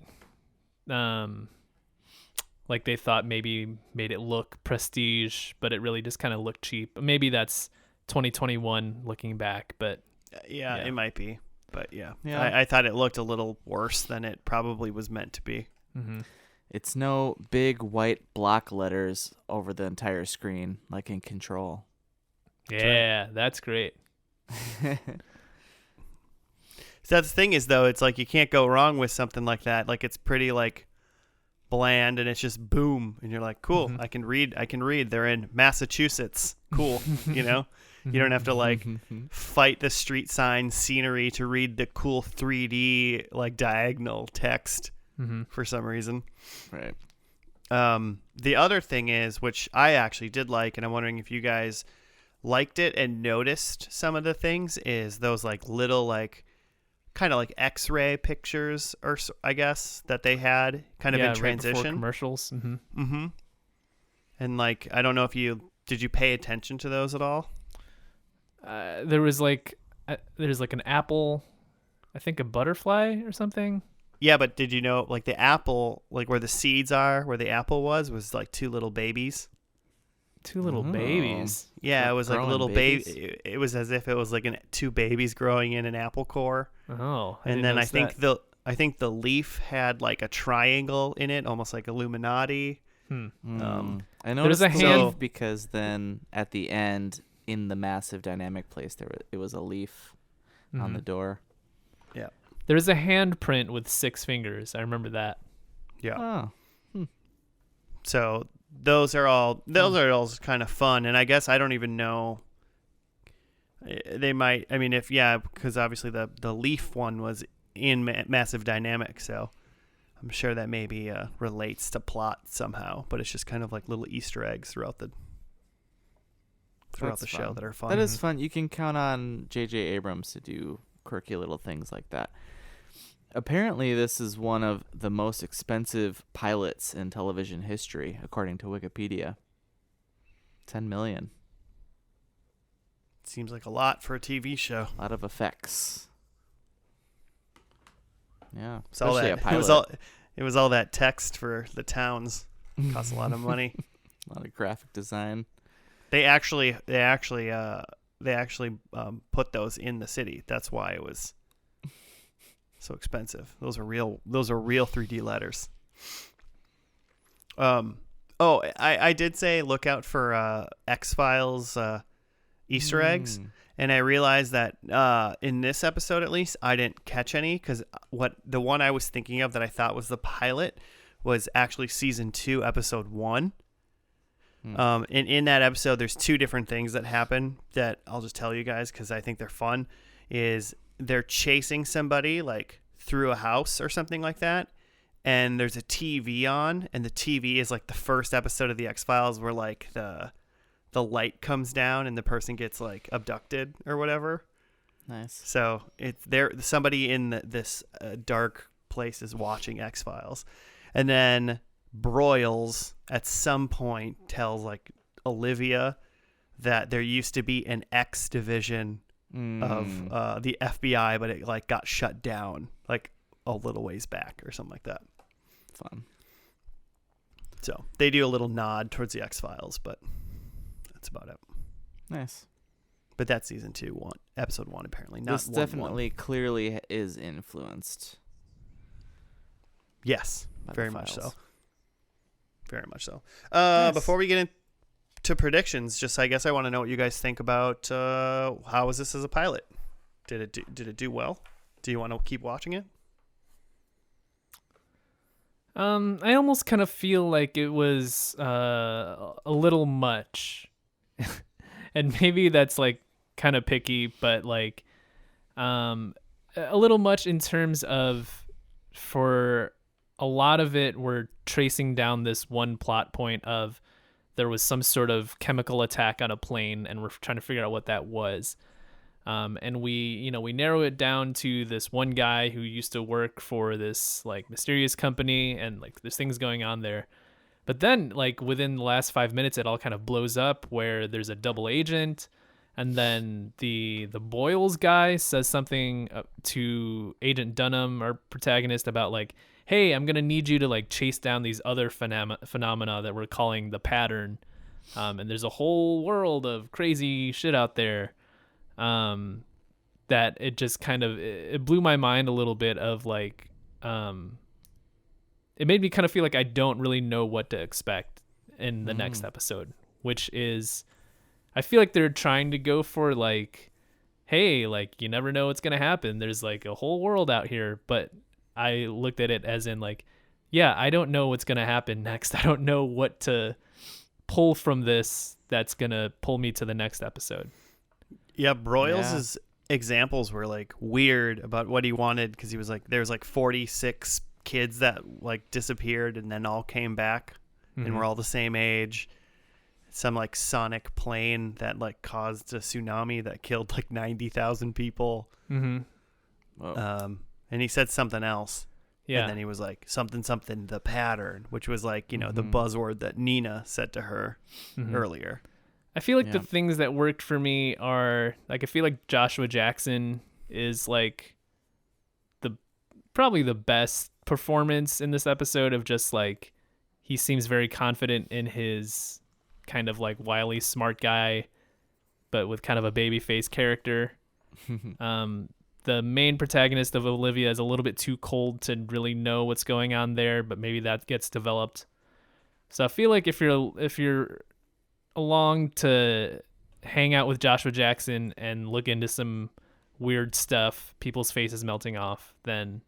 like they thought maybe made it look prestige, but it really just kind of looked cheap. Maybe that's 2021 looking back, but Yeah, Yeah. it might be. But yeah, Yeah. I thought it looked a little worse than it probably was meant to be. It's no big white block letters over the entire screen like in Control. yeah, that's great. So that's the thing is though, it's like you can't go wrong with something like that. Like it's pretty like bland and it's just boom and you're like, cool, I can read. They're in Massachusetts. Cool. You know? You don't have to like fight the street sign scenery to read the cool 3D like diagonal text for some reason. Right. The other thing is, which I actually did like, and I'm wondering if you guys liked it and noticed some of the things, is those like little like kind of like X-ray pictures, or I guess that they had kind of in Right before transition. commercials. And like I don't know if did you pay attention to those at all? There's like an apple, I think a butterfly or something. Yeah, but did you know like the apple, like where the seeds are, where the apple was like two little babies? Two little babies. Yeah, Like it was like growing little babies? baby. It was as if it was like two babies growing in an apple core. Oh, And then I think the leaf had like a triangle in it, almost like Illuminati. I noticed a the hand- leaf because then at the end in the massive dynamic place it was a leaf on the door. Yeah. There's a handprint with 6 fingers. I remember that. Yeah. Oh. So those are all kind of fun, and I guess I don't even know. They might. I mean, because obviously the leaf one was in massive dynamic, so I'm sure that maybe relates to plot somehow. But it's just kind of like little Easter eggs throughout the That's show fun. that are fun. That is fun. You can count on J.J. Abrams to do quirky little things like that. Apparently, this is one of the most expensive pilots in television history, according to Wikipedia. $10 million. Seems like a lot for a TV show. A lot of effects. Yeah, It's all especially that. a pilot. It was all that text for the towns. Costs a lot of money. A lot of graphic design. They actually put those in the city. That's why it was so expensive. Those are real 3D letters. I did say look out for X-Files Easter eggs, And I realized that in this episode, at least, I didn't catch any because the one I was thinking of that I thought was the pilot was actually season 2, episode 1. And in that episode, there's 2 different things that happen that I'll just tell you guys because I think they're fun. Is they're chasing somebody like through a house or something like that, and there's a TV on, and the TV is like the first episode of the X-Files where like the light comes down and the person gets like abducted or whatever. Nice. So it's there. Somebody in this dark place is watching X-Files, and then Broyles at some point tells like Olivia that there used to be an X division of the FBI, but it like got shut down like a little ways back or something like that. Fun. So they do a little nod towards the X-Files, but that's about it. Nice. But that's season 2, episode 1 apparently. Not This definitely clearly is influenced. Yes, by very the much so. files. Very much so. Nice. Before we get into predictions, just I guess I want to know what you guys think about how was this as a pilot? Did it do well? Do you want to keep watching it? I almost kind of feel like it was a little much. And maybe that's like kind of picky, but like a little much in terms of, for a lot of it, we're tracing down this one plot point of there was some sort of chemical attack on a plane, and we're trying to figure out what that was. And we narrow it down to this one guy who used to work for this like mysterious company, and like there's things going on there. But then like within the last 5 minutes, it all kind of blows up where there's a double agent. And then the Boyles guy says something to Agent Dunham, our protagonist, about like, hey, I'm going to need you to like chase down these other phenomena that we're calling the pattern. And there's a whole world of crazy shit out there. That it just kind of, it blew my mind a little bit of like, it made me kind of feel like I don't really know what to expect in the next episode, which is, I feel like they're trying to go for like, hey, like you never know what's going to happen. There's like a whole world out here. But I looked at it as in like, yeah, I don't know what's going to happen next. I don't know what to pull from this that's going to pull me to the next episode. Yeah, Broyles' examples were like weird about what he wanted, because he was like, there's like 46 kids that like disappeared and then all came back and were all the same age. Some like sonic plane that like caused a tsunami that killed like 90,000 people. Mm-hmm. And he said something else. Yeah. And then he was like something, the pattern, which was like, you know, the buzzword that Nina said to her earlier. I feel like the things that worked for me are like, I feel like Joshua Jackson is like probably the best performance in this episode, of just like, he seems very confident in his kind of like wily smart guy, but with kind of a baby face character. The main protagonist of Olivia is a little bit too cold to really know what's going on there, but maybe that gets developed. So I feel like if you're along to hang out with Joshua Jackson and look into some weird stuff, people's faces melting off, then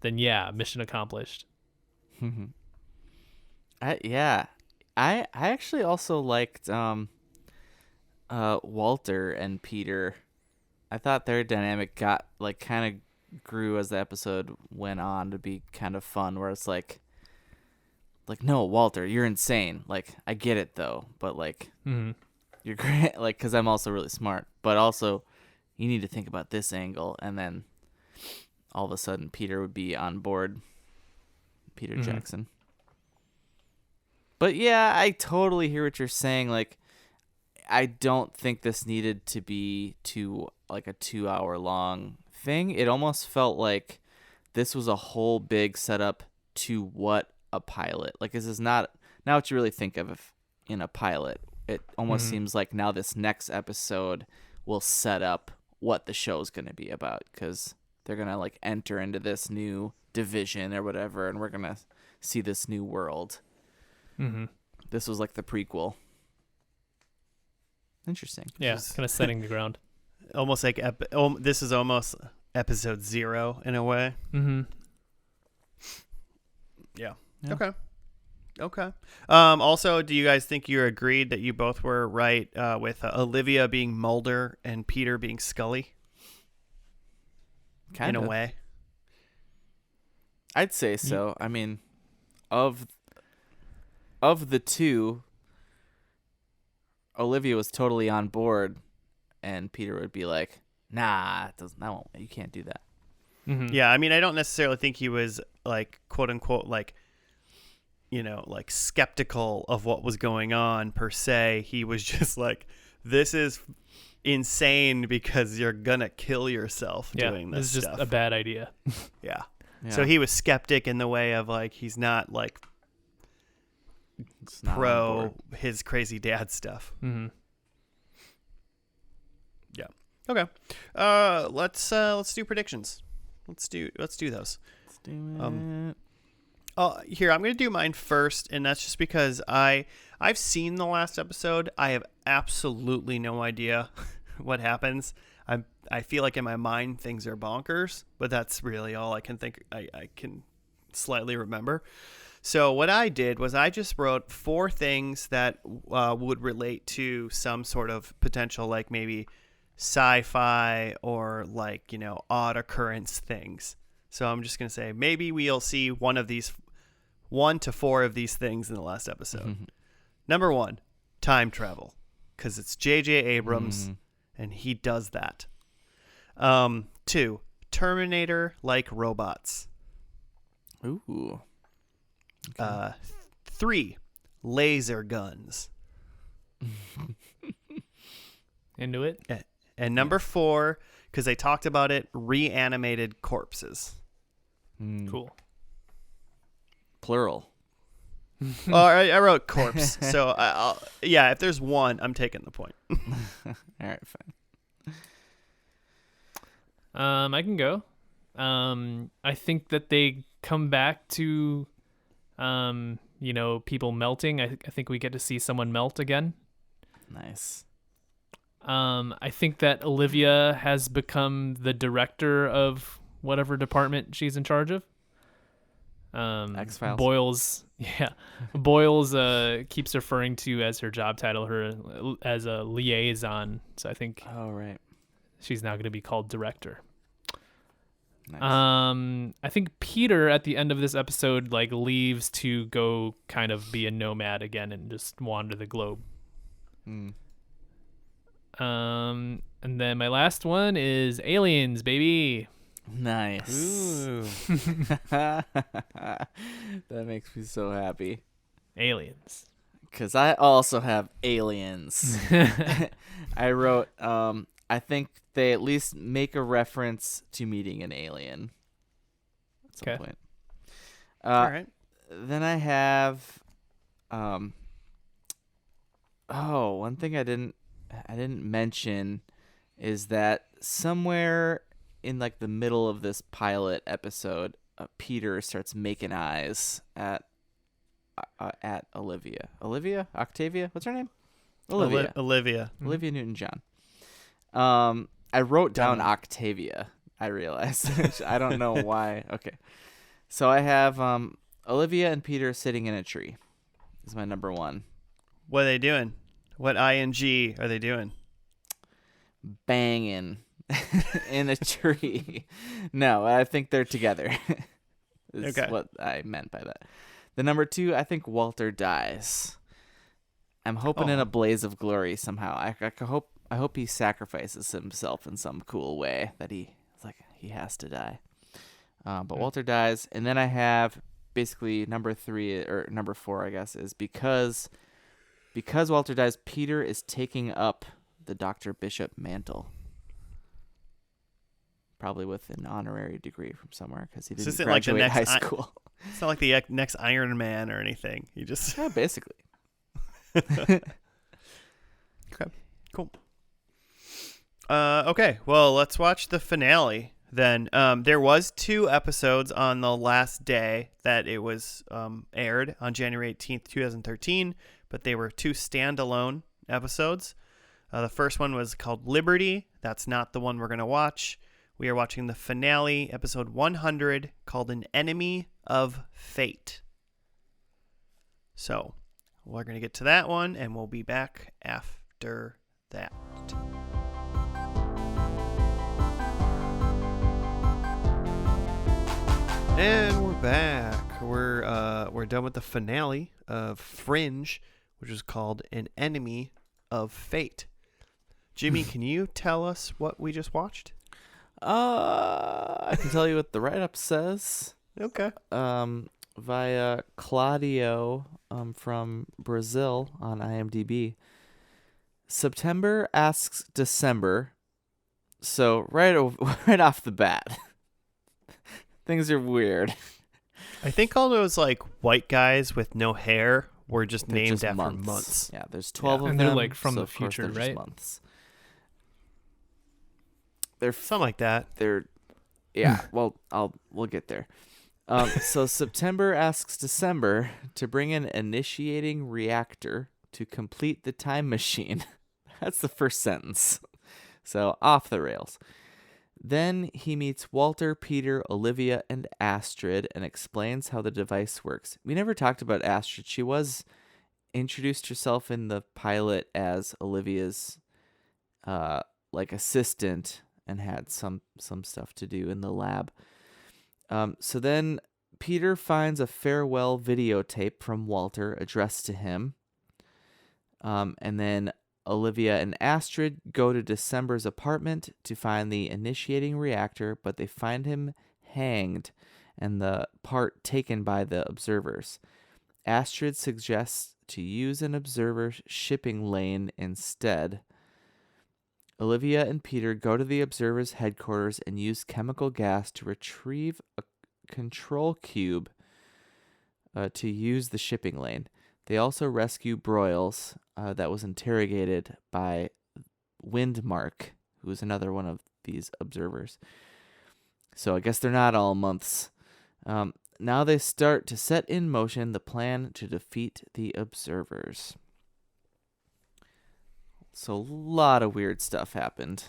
yeah, mission accomplished. I actually also liked Walter and Peter. I thought their dynamic got like kind of grew as the episode went on to be kind of fun, where it's like, no, Walter, you're insane. Like, I get it though, but like, you're great. Like, cause I'm also really smart, but also you need to think about this angle. And then all of a sudden Peter would be on board. Peter Jackson. But yeah, I totally hear what you're saying. Like, I don't think this needed to be like a 2-hour long thing. It almost felt like this was a whole big setup to what a pilot, like, this is not what you really think of in a pilot. It almost seems like now this next episode will set up what the show's going to be about, because they're going to like enter into this new division or whatever, and we're going to see this new world. This was like the prequel. Interesting. Yeah, kind of setting the ground. almost like this is almost episode 0 in a way. Mm-hmm. Yeah. Yeah. Okay. Also, do you guys think you agreed that you both were right with Olivia being Mulder and Peter being Scully? Kind in of a way. I'd say so. I mean, of the two, Olivia was totally on board, and Peter would be like, "Nah, you can't do that." Mm-hmm. Yeah, I mean, I don't necessarily think he was like quote unquote like, like skeptical of what was going on per se. He was just like, this is insane because you're gonna kill yourself doing this it's just stuff. a bad idea. Yeah. Yeah. So he was skeptic in the way of like he's not like It's not on pro board. his crazy dad stuff. Mm-hmm. Yeah. Okay. Let's do predictions. Let's do those. Let's do it. Here, I'm going to do mine first, and that's just because I've seen the last episode. I have absolutely no idea what happens. I feel like in my mind things are bonkers, but that's really all I can think. I can slightly remember. So what I did was I just wrote 4 things that would relate to some sort of potential, like maybe sci-fi or like, odd occurrence things. So I'm just going to say maybe we'll see 1 to 4 of these things in the last episode. Number 1, time travel, because it's J.J. Abrams, and he does that. 2, Terminator-like robots. Ooh. 3, laser guns. Into it. And number 4, because they talked about it, reanimated corpses. Cool. Plural. I wrote corpse. So, if there's 1, I'm taking the point. All right, fine. I can go. I think that they come back to, people melting. I think we get to see someone melt again. Nice. I think that Olivia has become the director of whatever department she's in charge of. X-Files. Boyles keeps referring to as her job title her as a liaison. So I think Oh, right. she's now going to be called director. Nice. I think Peter at the end of this episode leaves to go kind of be a nomad again and just wander the globe. And then my last one is aliens, baby. Nice. Ooh. That makes me so happy. Aliens. Because I also have aliens. I wrote, I think they at least make a reference to meeting an alien at some point. All right. Then I have, one thing I didn't mention is that somewhere in the middle of this pilot episode, Peter starts making eyes at Olivia. Octavia? What's her name? Olivia. Olivia. Olivia Newton-John. I wrote down Octavia. I realized. I don't know why. Okay. So I have Olivia and Peter sitting in a tree. This is my number 1. What are they doing? What ing are they doing? Banging in a tree. No, I think they're together. Is Okay. what I meant by that. The number 2, I think Walter dies. I'm hoping in a blaze of glory somehow. I hope he sacrifices himself in some cool way that he has to die. But Walter dies, and then I have basically number 3 or number 4, I guess, is because Walter dies, Peter is taking up the Dr. Bishop mantle. Probably with an honorary degree from somewhere because he didn't isn't graduate like the high next school. It's not like the next Iron Man or anything. You just Yeah, basically. Okay. Cool. Okay. Well, let's watch the finale then. There was 2 episodes on the last day that it was aired on January 18th, 2013, but they were 2 standalone episodes. The first one was called Liberty. That's not the one we're going to watch. We are watching the finale, episode 100, called An Enemy of Fate. So we're going to get to that one, and we'll be back after that. And we're back. We're done with the finale of Fringe, which is called An Enemy of Fate. Jimmy, can you tell us what we just watched? I can tell you what the write-up says. Okay. Via Claudio from Brazil on IMDb. September asks December. So right off the bat, things are weird. I think all those like white guys with no hair were just They're named just after months. months. Yeah, there's 12 of And them. they're, like, from so the of course future, they're just right? months. They're Something like that. yeah. Well, we'll get there. So September asks December to bring an initiating reactor to complete the time machine. That's the first sentence. So off the rails. Then he meets Walter, Peter, Olivia, and Astrid and explains how the device works. We never talked about Astrid. She was introduced herself in the pilot as Olivia's like assistant and had some stuff to do in the lab. So then Peter finds a farewell videotape from Walter addressed to him. And then Olivia and Astrid go to December's apartment to find the initiating reactor, but they find him hanged and the part taken by the observers. Astrid suggests to use an observer shipping lane instead. Olivia and Peter go to the observer's headquarters and use chemical gas to retrieve a control cube to use the shipping lane. They also rescue Broyles, that was interrogated by Windmark, who is another one of these observers. So I guess they're not all months. Now they start to set in motion the plan to defeat the observers. So a lot of weird stuff happened.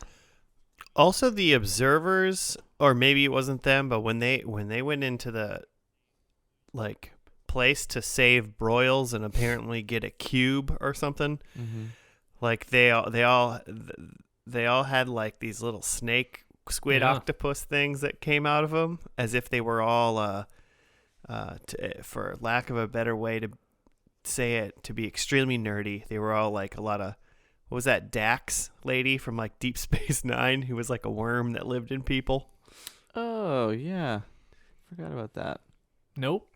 Also, the observers, or maybe it wasn't them, but when they went into the like place to save Broyles and apparently get a cube or something, like they all had like these little snake squid octopus things that came out of them, as if they were all for lack of a better way to say it, to be extremely nerdy, they were all like a lot of, what was that Dax lady from like Deep Space Nine, who was like a worm that lived in people? Oh, yeah. Forgot about that. Nope.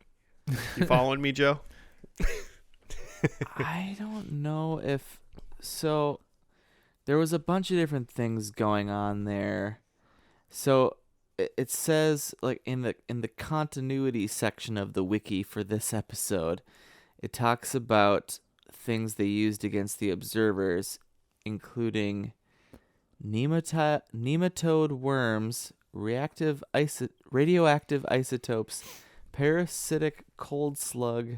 You following me, Joe? I don't know if... So, there was a bunch of different things going on there. So, it says, like, in the continuity section of the wiki for this episode, it talks about things they used against the observers, including nematode worms, radioactive isotopes, parasitic cold slug,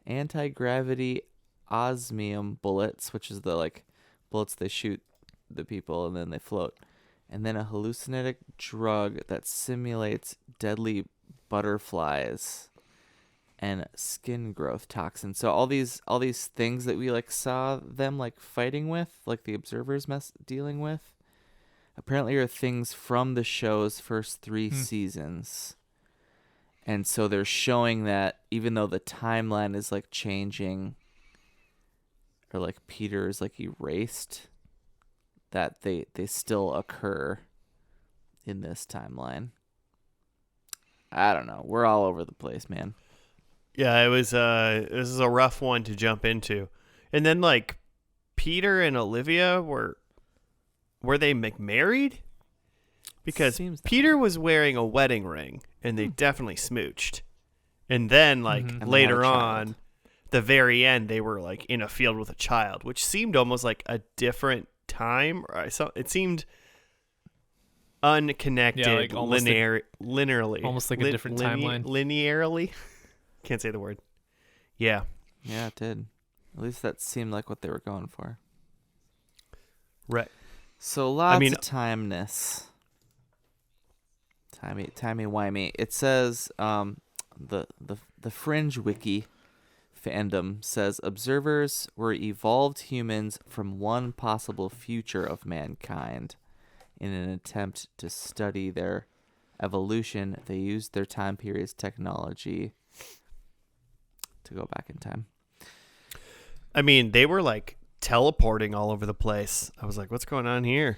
anti-gravity osmium bullets, which is the like bullets they shoot the people and then they float, and then a hallucinogenic drug that simulates deadly butterflies and skin growth toxins. So all these things that we like saw them like fighting with, like the observers dealing with, apparently are things from the show's first 3 seasons. And so they're showing that even though the timeline is like changing, or like Peter is like erased, that they still occur in this timeline. I don't know. We're all over the place, man. Yeah, this is a rough one to jump into. And then like Peter and Olivia were they married? Because Peter was wearing a wedding ring and they definitely smooched. And then like later on, the very end, they were like in a field with a child, which seemed almost like a different time. It seemed unconnected, Yeah, like linearly. Almost like a different timeline. Linearly. Can't say the word. Yeah. Yeah, it did. At least that seemed like what they were going for. Right. So lots mean- of timeness. Timey-wimey. It says the Fringe wiki fandom says observers were evolved humans from one possible future of mankind. In an attempt to study their evolution, they used their time period's technology to go back in time. I mean, they were like teleporting all over the place. I was like, what's going on here?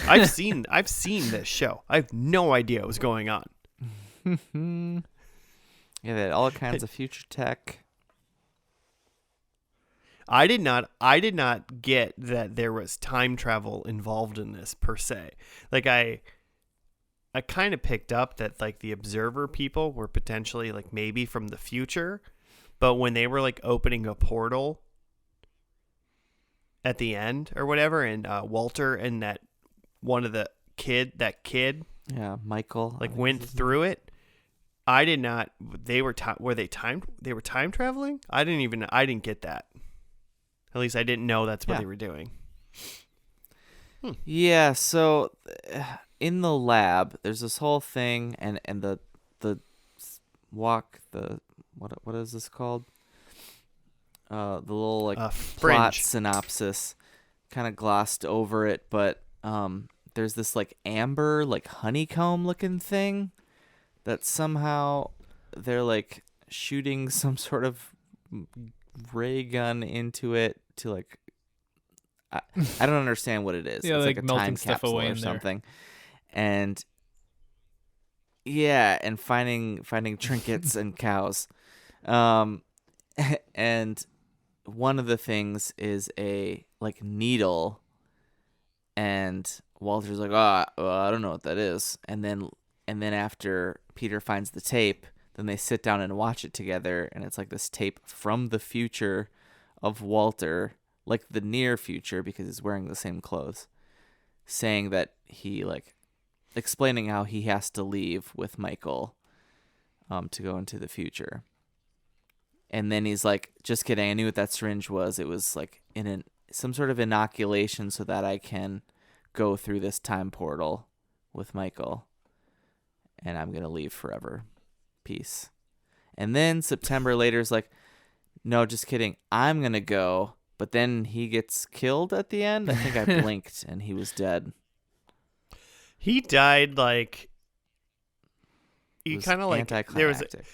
I've seen this show. I have no idea what was going on. Yeah, they had all kinds of future tech. I did not get that there was time travel involved in this per se. Like I kind of picked up that like the observer people were potentially like maybe from the future, but when they were like opening a portal at the end or whatever, and Walter and that kid, Yeah, Michael, like went through it. I did not. They were time traveling. I didn't get that. At least I didn't know that's what they were doing. Yeah, so in the lab, there's this whole thing, and the what is this called? The little like plot Fringe. synopsis kind of glossed over it, but there's this like amber, like honeycomb looking thing that somehow they're like shooting some sort of ray gun into it to like I don't understand what it is. Yeah, it's like like a melting time stuff capsule away or in there. something. And yeah, and finding trinkets and cows. And one of the things is a like needle, and Walter's like, I don't know what that is. And then after Peter finds the tape, then they sit down and watch it together, and it's like this tape from the future of Walter, like the near future because he's wearing the same clothes, saying that he like explaining how he has to leave with Michael to go into the future. And then he's like, just kidding, I knew what that syringe was. It was like some sort of inoculation so that I can go through this time portal with Michael, and I'm going to leave forever. Peace. And then September later is like, no, just kidding, I'm going to go. But then he gets killed at the end. I think I blinked and he was dead. He died like It he was kind of like there was anticlimactic.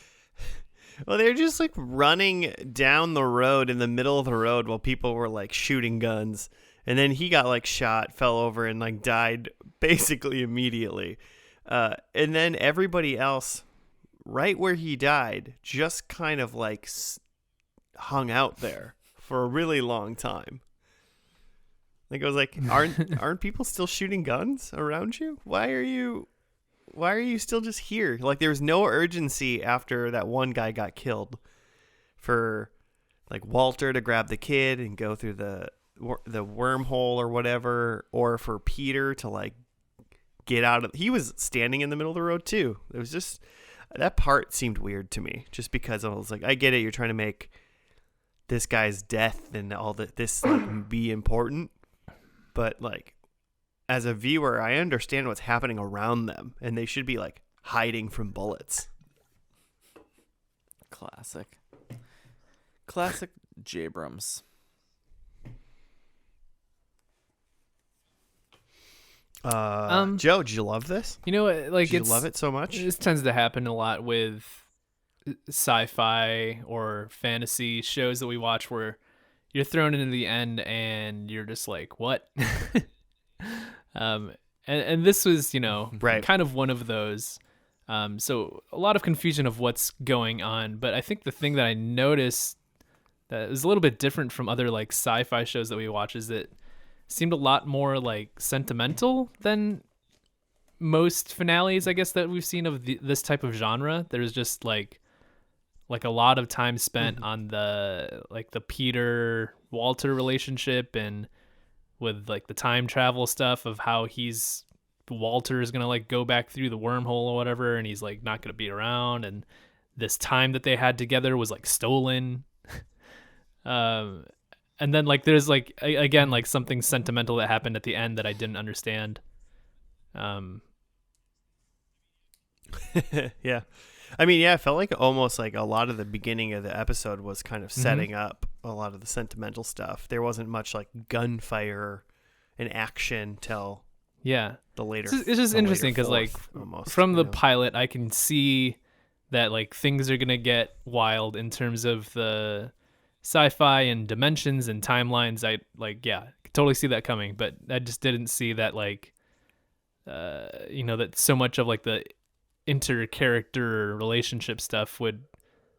well, they were just like running down the road in the middle of the road while people were like shooting guns, and then he got like shot, fell over, and like died basically immediately. And then everybody else, right where he died, just kind of like hung out there for a really long time. Like I was like, aren't people still shooting guns around you? Why are you still just here? Like there was no urgency after that one guy got killed for like Walter to grab the kid and go through the wormhole or whatever, or for Peter to like get out of. He was standing in the middle of the road too. It was just that part seemed weird to me, just because I was like, I get it, you're trying to make this guy's death and all this like be important, but like as a viewer, I understand what's happening around them, and they should be like hiding from bullets. Classic Abrams. Joe, did you love this? You know, like Did you love it so much? This tends to happen a lot with sci-fi or fantasy shows that we watch, where you're thrown into the end and you're just like, what? And this was, Right. kind of one of those. So a lot of confusion of what's going on. But I think the thing that I noticed that is a little bit different from other like sci-fi shows that we watch is that it seemed a lot more like sentimental than most finales, I guess, that we've seen of this type of genre. There's just like a lot of time spent on the Peter Walter relationship, and with like the time travel stuff of how Walter is going to like go back through the wormhole or whatever, and he's like not going to be around, and this time that they had together was like stolen. And And then like there's like again like something sentimental that happened at the end that I didn't understand. Yeah. I mean, yeah, it felt like almost like a lot of the beginning of the episode was kind of setting up a lot of the sentimental stuff. There wasn't much like gunfire and action till Yeah. the later. It's just interesting because like from the pilot, I can see that like things are gonna get wild in terms of the sci-fi and dimensions and timelines. I like, yeah, could totally see that coming, but I just didn't see that like, that so much of like the inter-character relationship stuff would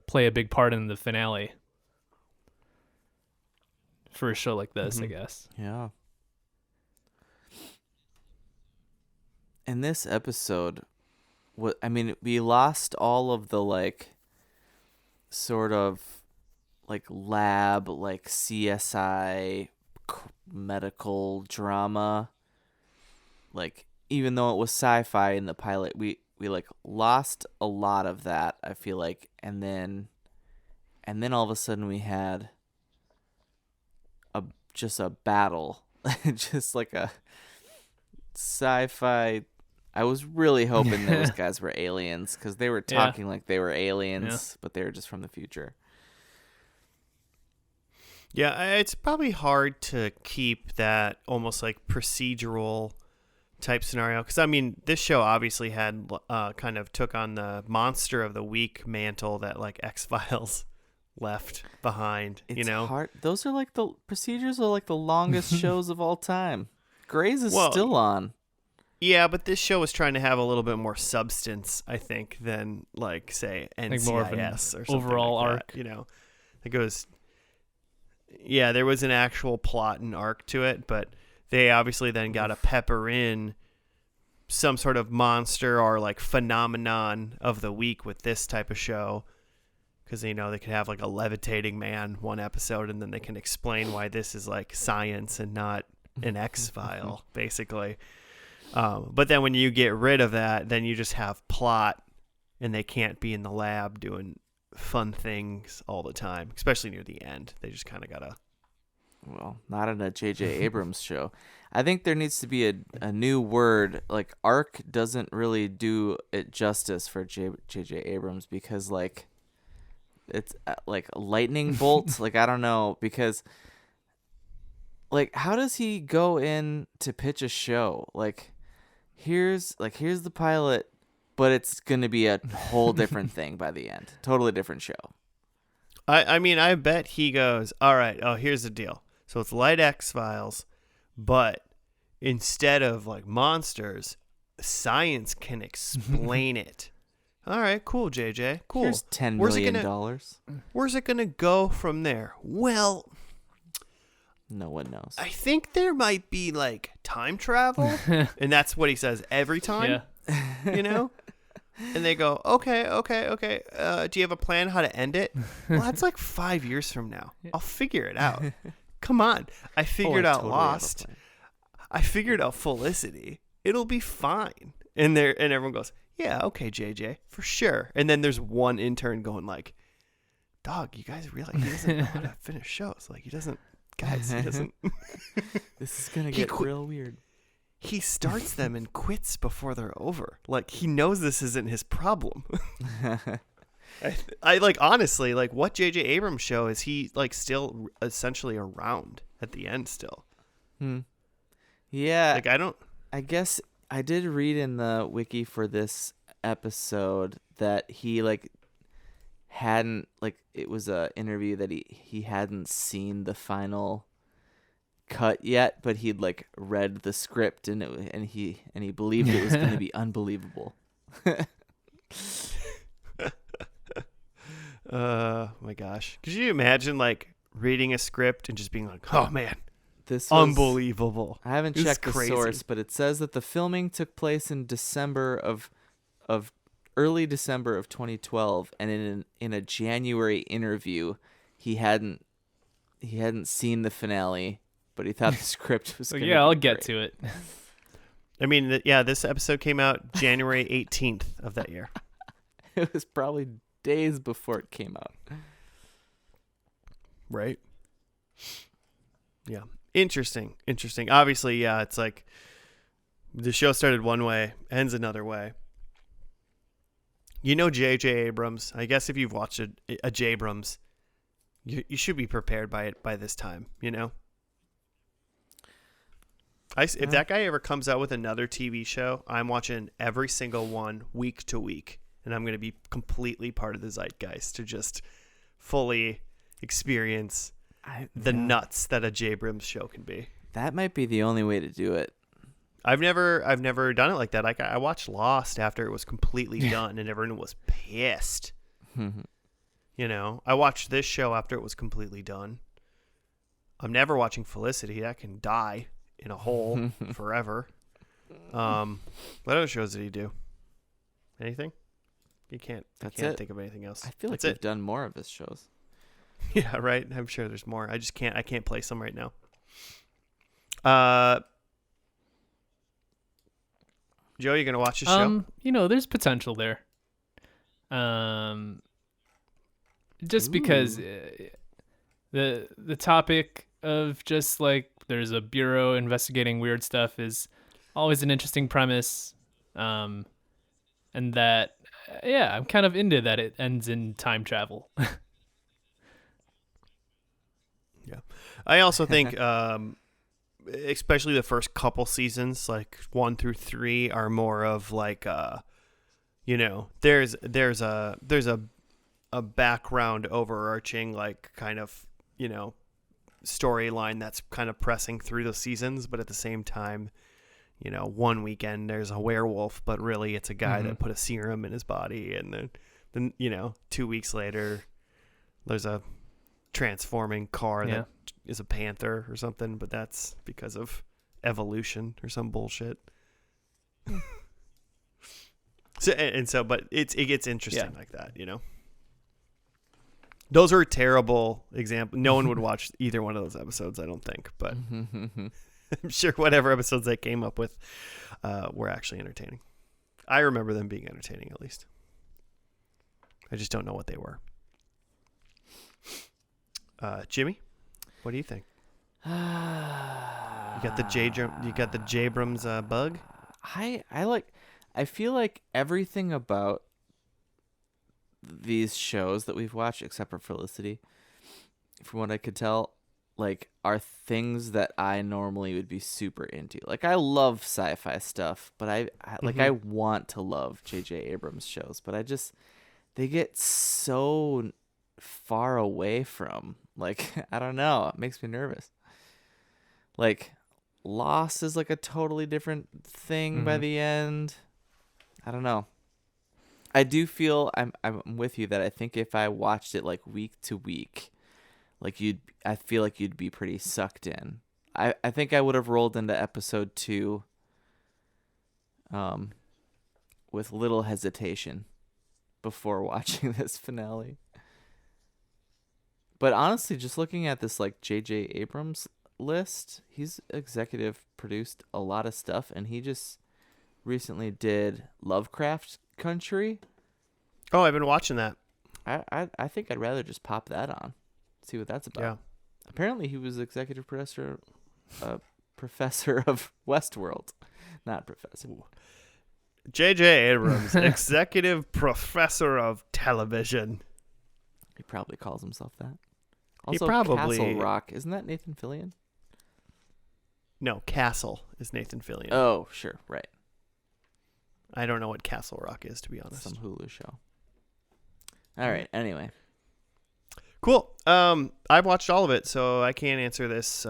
play a big part in the finale for a show like this, I guess. Yeah. In this episode, we lost all of the like sort of like lab, like CSI medical drama. Like even though it was sci-fi in the pilot, we like lost a lot of that, I feel like, and then all of a sudden we had just a battle, just like a sci-fi. I was really hoping those guys were aliens because they were talking like they were aliens, but they were just from the future. Yeah, it's probably hard to keep that almost like procedural type scenario because I mean this show obviously had kind of took on the monster of the week mantle that like X-Files left behind. It's hard. Those are like the procedures are like the longest shows of all time. Grey's is still on. Yeah, but this show was trying to have a little bit more substance, I think, than like say NCIS like more of an or something overall like arc. That, it goes. Yeah, there was an actual plot and arc to it, but they obviously then got to pepper in some sort of monster or like phenomenon of the week with this type of show because they could have like a levitating man one episode and then they can explain why this is like science and not an X-File basically. But then when you get rid of that, then you just have plot and they can't be in the lab doing fun things all the time, especially near the end. They just kind of gotta. Well, not in a J.J. Abrams show. I think there needs to be a new word. Like arc doesn't really do it justice for J.J. Abrams because like it's like a lightning bolt. Like I don't know because like how does he go in to pitch a show? Like here's the pilot. But it's going to be a whole different thing by the end. Totally different show. I mean, I bet he goes, all right, here's the deal. So it's light X-Files, but instead of like monsters, science can explain it. All right, cool, JJ. Cool. Here's $10 million. Where's it going to go from there? Well, no one knows. I think there might be like time travel. And that's what he says every time. Yeah. And they go, okay. Do you have a plan how to end it? Well, that's like 5 years from now. I'll figure it out. Come on. I figured out totally Lost. I figured out Felicity. It'll be fine. And everyone goes, yeah, okay, JJ, for sure. And then there's one intern going like, dog, you guys realize he doesn't know how to finish shows. Like he doesn't. This is going to get real weird. He starts them and quits before they're over. Like he knows this isn't his problem. I like honestly like what J.J. Abrams show is he like still essentially around at the end still? Yeah. Like I guess I did read in the wiki for this episode that he like hadn't like it was a interview that he hadn't seen the final cut yet, but he'd like read the script and he believed it was going to be unbelievable. My gosh, could you imagine like reading a script and just being like, oh man, this was unbelievable. I haven't checked the source, but it says that the filming took place in early December of 2012, and in a January interview he hadn't seen the finale, but he thought the script was going to be I'll great. get to it. I mean, this episode came out January 18th of that year. It was probably days before it came out. Right. Yeah. Interesting. Obviously, yeah, it's like the show started one way, ends another way. You know J.J. Abrams. I guess if you've watched a J. Abrams, you should be prepared by it by this time, you know? If that guy ever comes out with another TV show, I'm watching every single one week to week. And I'm going to be completely part of the zeitgeist to just fully experience the nuts that a J. Abrams show can be. That might be the only way to do it. I've never done it like that. I watched Lost after it was completely done, and everyone was pissed. You know, I watched this show after it was completely done. I'm never watching Felicity. That can die in a hole forever. What other shows did he do? Anything? You can't. That's can't it. think of anything else. I feel like That's we've done more of his shows. Yeah, right. I'm sure there's more. I just can't. I can't place them right now. Joe, you gonna watch the show? You know, there's potential there. Just because the topic of just like there's a bureau investigating weird stuff is always an interesting premise, and that I'm kind of into that it ends in time travel. Yeah, I also think, especially the first couple seasons, like 1 through 3, are more of like, you know, there's a background overarching like kind of, you know, storyline that's kind of pressing through the seasons, but at the same time, you know, one weekend there's a werewolf, but really it's a guy that put a serum in his body, and then you know, 2 weeks later there's a transforming car that is a panther or something, but that's because of evolution or some bullshit. But it gets interesting like that, you know. Those are terrible examples. No one would watch either one of those episodes, I don't think, but I'm sure whatever episodes they came up with were actually entertaining. I remember them being entertaining, at least. I just don't know what they were. Jimmy, what do you think? You got the J-Abrams bug? I feel like everything about these shows that we've watched, except for Felicity, from what I could tell, like, are things that I normally would be super into. Like, I love sci-fi stuff, but I want to love J.J. Abrams shows, but they get so far away from, like, I don't know, it makes me nervous. Like, Lost is like a totally different thing by the end. I don't know. I do feel I'm with you that I think if I watched it like week to week, like I feel like you'd be pretty sucked in. I think I would have rolled into episode 2 with little hesitation before watching this finale. But honestly, just looking at this like J.J. Abrams list, he's executive produced a lot of stuff, and he just recently did Lovecraft Country. Oh, I've been watching that. I think I'd rather just pop that on, see what that's about. Yeah. Apparently, he was executive professor of Westworld, not professor. J.J. Abrams, executive professor of television. He probably calls himself that. Also, probably- Castle Rock, isn't that Nathan Fillion? No, Castle is Nathan Fillion. Oh, sure, right. I don't know what Castle Rock is, to be honest. Some Hulu show. All right. Anyway, Cool. I've watched all of it, so I can't answer this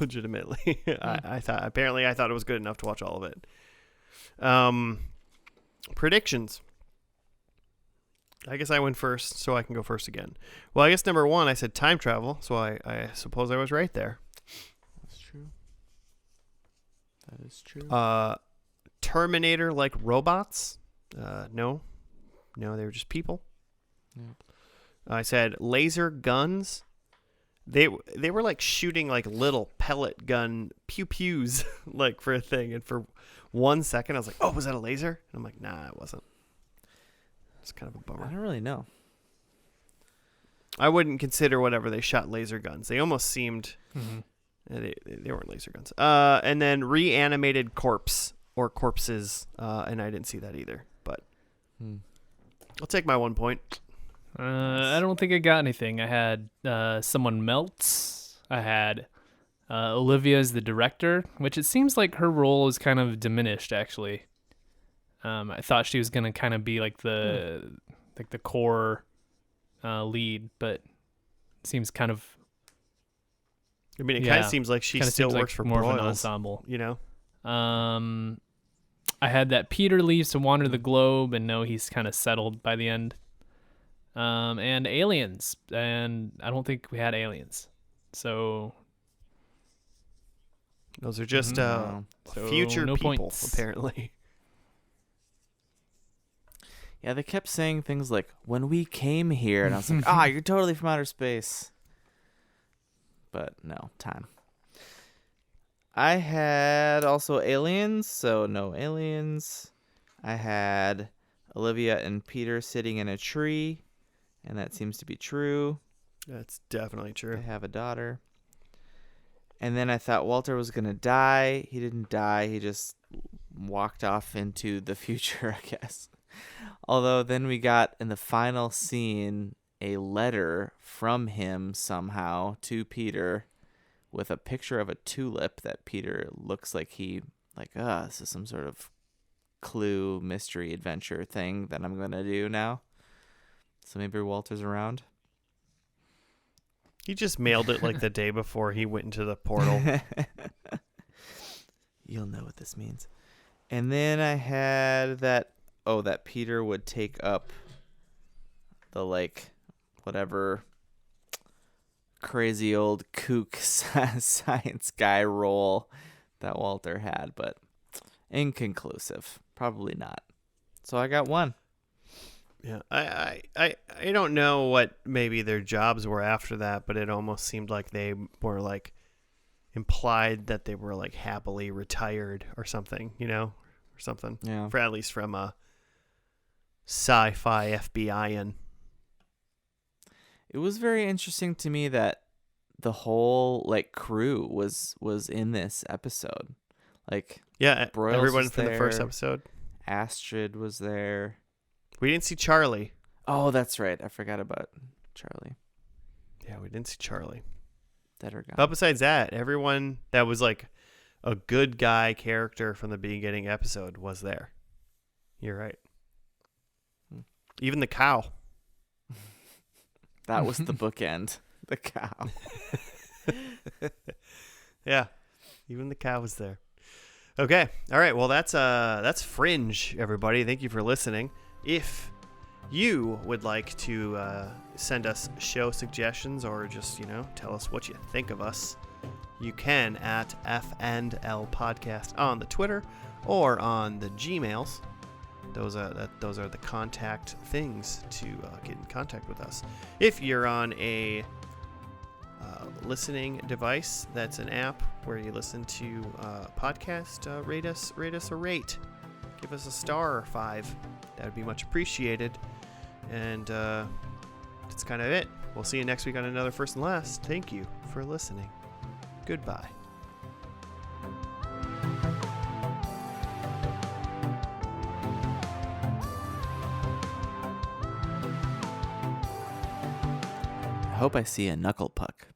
legitimately. I thought it was good enough to watch all of it. Predictions. I guess I went first, so I can go first again. Well, I guess number 1, I said time travel, so I suppose I was right there. that's true. That is true. Terminator like robots? No, they were just people. Yeah. I said laser guns. They were like shooting like little pellet gun pew pews like for a thing, and for 1 second I was like, oh, was that a laser? And I'm like, nah, it wasn't. It's kind of a bummer. I don't really know. I wouldn't consider whatever they shot laser guns. They almost seemed They weren't laser guns. And then reanimated corpse or corpses, and I didn't see that either. But I'll take my 1 point. I don't think I got anything. I had someone melts. I had Olivia as the director, which it seems like her role is kind of diminished. Actually, I thought she was gonna kind of be like the core lead, but it seems kind of. I mean, it kind of seems like she still works for more Broyles, of an ensemble. You know. I had that Peter leaves to wander the globe, and no, he's kind of settled by the end. And aliens, and I don't think we had aliens, so those are just future no people, points. Apparently. Yeah, they kept saying things like, when we came here, and I was like, you're totally from outer space. But no, time. I had also aliens, so no aliens. I had Olivia and Peter sitting in a tree, and that seems to be true. That's definitely true. They have a daughter. And then I thought Walter was going to die. He didn't die. He just walked off into the future, I guess. Although then we got in the final scene a letter from him somehow to Peter with a picture of a tulip that Peter looks like this is some sort of clue mystery adventure thing that I'm going to do now. So maybe Walter's around. He just mailed it like the day before he went into the portal. You'll know what this means. And then I had that Peter would take up the whatever crazy old kook science guy role that Walter had, but inconclusive. Probably not. So I got 1. Yeah, I don't know what maybe their jobs were after that, but it almost seemed like they were implied that they were happily retired or something, or something. Yeah. For at least from a sci-fi FBI-in. It was very interesting to me that the whole crew was in this episode. Yeah, Broyles everyone was from the first there. episode. Astrid was there. We didn't see Charlie. Oh, that's right. I forgot about Charlie. Yeah, we didn't see Charlie. Dead or gone. But besides that, everyone that was a good guy character from the beginning episode was there. You're right. Even the cow. That was the bookend. The cow. Yeah. Even the cow was there. Okay. All right. Well, that's Fringe, everybody. Thank you for listening. If you would like to send us show suggestions or just, tell us what you think of us, you can at F&L Podcast on the Twitter or on the Gmails. Those are the contact things to get in contact with us. If you're on a listening device, that's an app where you listen to podcast, rate us a rate. Give us a star or 5. That would be much appreciated. And that's kind of it. We'll see you next week on another First and Last. Thank you for listening. Goodbye. I hope I see a knuckle puck.